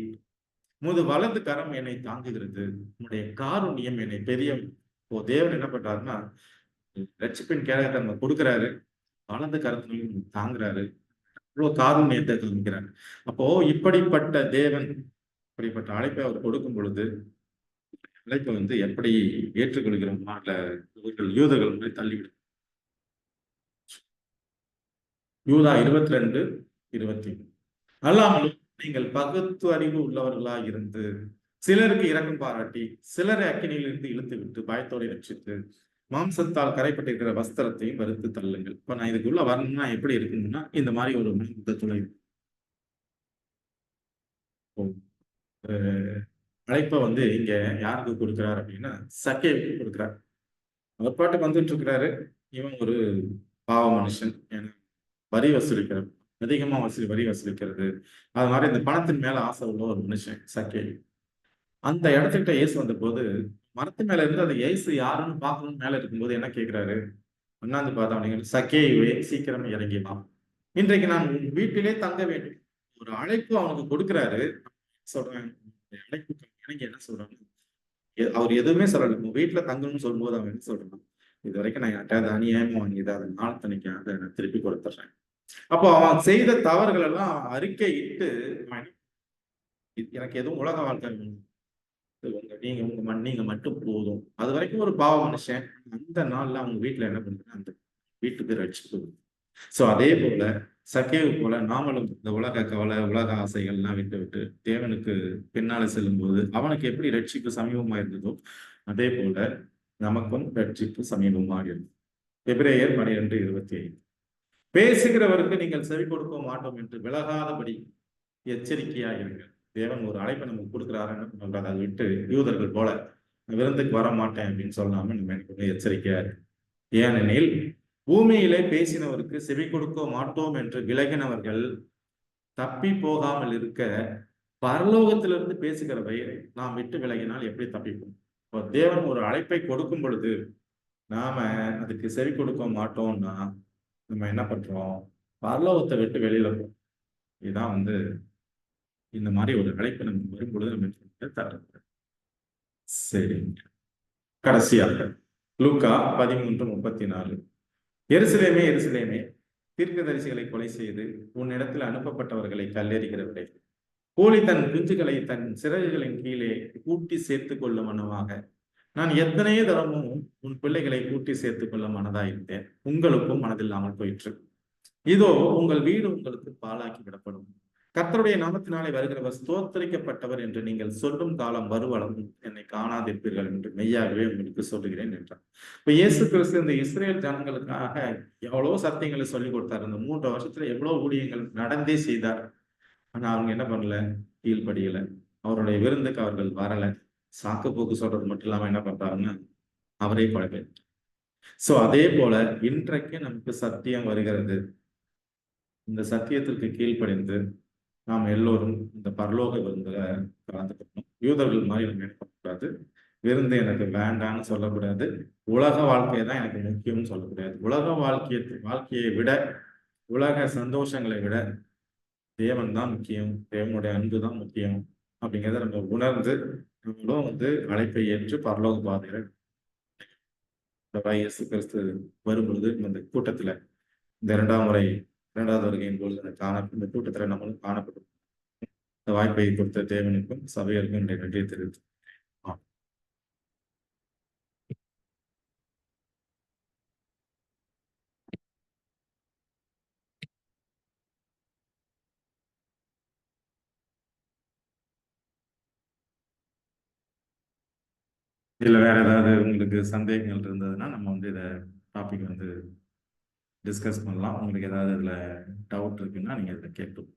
உமது வலது கரம் என்னை தாங்குகிறது, உன்னுடைய காருண்யம் என்னை பெரிய. இப்போ தேவன் என்ன பண்றாருன்னா, ரட்சிப்பின் கேடகத்தை நம்ம கொடுக்குறாரு, வலது கரத்திலையும் தாங்குறாரு, இவ்வளவு காருண்யத்தை காமிக்கிறார். அப்போ இப்படிப்பட்ட தேவன், இப்படிப்பட்ட அழைப்பை அவர் கொடுக்கும் பொழுது அழைப்பை வந்து எப்படி ஏற்றுக்கொள்கிறோமா, இல்ல யூதர்கள் மாதிரி தள்ளிவிடும். யூதா 22:20 அல்லாமலும் நீங்கள் பகுத்து அறிவு உள்ளவர்களா இருந்து சிலருக்கு இரக்கம் பாராட்டி சிலரை அக்கினியில் இருந்து இழுத்து விட்டு பயத்தோடு ரட்சித்து மாம்சத்தால் கரைப்பட்டிருக்கிற வஸ்திரத்தையும் வறுத்து தள்ளுங்கள். இப்ப நான் இதுக்குள்ள வரணும்னா எப்படி இருக்குன்னா, இந்த மாதிரி ஒரு மனத்துளை அழைப்பை வந்து இங்க யாருக்கு கொடுக்கிறார் அப்படின்னா, சக்கேவுக்கு கொடுக்கிறார். அவர் பாட்டுக்கு வந்துட்டு இருக்கிறாரு. இவன் ஒரு பாவ மனுஷன், வரி வசூலிக்கிறது, அதிகமா வரி வசூலிக்கிறது, அது மாதிரி இந்த பணத்தின் மேல ஆசை உள்ள ஒரு மனுஷன் சக்கே. அந்த இடத்துக்கிட்ட இயேசு வந்த போது மரத்து மேல இருந்து அந்த இயேசு யாருன்னு பார்க்கணும்னு மேல இருக்கும்போது என்ன கேட்கிறாரு, அண்ணாந்து பார்த்தா நீங்க சக்கேயுவே சீக்கிரம் இறங்கிடலாம், இன்றைக்கு நான் உன் வீட்டிலே தங்க வேண்டும். ஒரு அழைப்பு அவனுக்கு கொடுக்கிறாரு. சொல்றேன் அழைப்புக்கு இணங்கி என்ன சொல்றாங்க, அவர் எதுவுமே சொல்லல, உங்க வீட்டுல தங்கணும்னு சொல்லும்போது அவன் என்ன சொல்றான், இது வரைக்கும் நான் யார்கிட்டயாவது அநியாயமா வாங்கியது அதை நாளத்தனைக்காக நான் திருப்பி கொடுத்துட்றேன். அப்போ அவன் செய்த தவறுகள் எல்லாம் அறிக்கையிட்டு எனக்கு எதுவும் உலக வாழ்க்கை வேணும். நீங்க மட்டும் போதும். அது வரைக்கும் ஒரு பாவ மனுஷன். அந்த நாள்ல அவங்க வீட்டுல என்ன பண்றாங்க, அந்த வீட்டுக்கு ரட்சிப்பு. சோ அதே போல சக்கேவு போல நாமளும் இந்த உலக கவலை, உலக ஆசைகள் எல்லாம் விட்டு விட்டு தேவனுக்கு பின்னால செல்லும் போது அவனுக்கு எப்படி ரட்சிப்பு சமீபமா இருந்ததோ அதே போல நமக்கும் ரட்சிப்பு சமீபமாக இருந்தது. எபிரேயர் 12:25. பேசுகிறவருக்கு நீங்கள் செவி கொடுக்க மாட்டோம் என்று விலகாதபடி எச்சரிக்கையாக இருங்கள். தேவன் ஒரு அழைப்பை நமக்கு கொடுக்குறாருன்னு சொல்றாரு. அதை விட்டு யூதர்கள் போல விருந்துக்கு வர மாட்டேன் அப்படின்னு சொல்லாம நம்ம எனக்கு எச்சரிக்கையா இருக்கு. ஏனெனில் பூமியிலே பேசினவருக்கு செவி கொடுக்க மாட்டோம் என்று விலகினவர்கள் தப்பி போகாமல் இருக்க பரலோகத்திலிருந்து பேசுகிறவை நாம் விட்டு விலகினால் எப்படி தப்பிப்போம்? இப்போ தேவன் ஒரு அழைப்பை கொடுக்கும் பொழுது நாம அதுக்கு செவி கொடுக்க மாட்டோம்னா நம்ம என்ன பண்றோம்? பரலோகத்தை விட்டு வெளியில போறோம். இதுதான் இந்த மாதிரி ஒரு அழைப்பு நமக்கு வரும்பொழுது நம்ம தர்றது. சரி, கடைசியாக லூக்கா 13:34. எருசலேமே எருசலேமே, தீர்க்கதரிசிகளை கொலை செய்து உன்னிடத்தில் அனுப்பப்பட்டவர்களை கல்லெறிகிறவரே, கோழி தன் குஞ்சுகளை தன் சிறகுகளின் கீழே கூட்டி சேர்த்து கொள்ளும் மனமாக நான் எத்தனையோ தரமும் உன் பிள்ளைகளை கூட்டி சேர்த்துக் கொள்ள மனதாயிருந்தேன், உங்களுக்கும் மனதில்லாமல் போயிற்று. இதோ உங்கள் வீடு உங்களுக்கு பாழாக்கி விடப்படும். கர்த்தருடைய நாமத்தினாலே வருகிறவர் ஸ்தோத்தரிக்கப்பட்டவர் என்று நீங்கள் சொல்லும் காலம் வருவளம் என்னை காணாதிருப்பீர்கள் என்று மெய்யாகவே உங்களுக்கு சொல்லுகிறேன் என்றார். இப்ப இயேசு கிறிஸ்து இந்த இஸ்ரேல் ஜனங்களுக்காக எவ்வளவோ சத்தியங்களை சொல்லிக் கொடுத்தார். இந்த 3 வருஷத்துல எவ்வளவு ஊழியங்கள் நடந்தே செய்தார். ஆனா அவங்க என்ன பண்ணல? கீழ்படியல. அவருடைய விருந்துக்கு அவர்கள் வரல. சாக்கு போக்கு சொல்றது மட்டும் இல்லாம என்ன பண்றாருன்னா அவரே கொலை. சோ அதே போல இன்றைக்கு நமக்கு சத்தியம் வருகிறது. இந்த சத்தியத்திற்கு கீழ்ப்படிந்து நாம் எல்லோரும் இந்த பரலோக விருந்துல கலந்துக்கணும். யூதர்கள் மாதிரி நம்ம என்ன பண்ணக்கூடாது? விருந்து எனக்கு வேண்டான்னு சொல்லக்கூடாது. உலக வாழ்க்கையை தான் எனக்கு முக்கியம்னு சொல்லக்கூடாது. உலக வாழ்க்கையை விட, உலக சந்தோஷங்களை விட தேவன் தான் முக்கியம், தேவனுடைய அன்பு தான் முக்கியம் அப்படிங்கிறத நம்ம உணர்ந்து நம்மளும் அழைப்பை ஏற்று பரலோக பாதையில இயேசு கிறிஸ்து வரும்பொழுது இந்த கூட்டத்துல இந்த 2வது வருகையின் பொழுது இந்த கூட்டத்துல நம்மளும் காணப்படும். இந்த வாய்ப்பை கொடுத்த தேவனுக்கும் சபையருக்கும் என்னுடைய நன்றியை தெரிவித்து இதுல வேற ஏதாவது உங்களுக்கு சந்தேகங்கள் இருந்ததுன்னா நம்ம இதை டாபிக் டிஸ்கஸ் பண்ணலாம். உங்களுக்கு ஏதாவது இதுல டவுட் இருக்குன்னா நீங்க இதை கேட்கலாம்.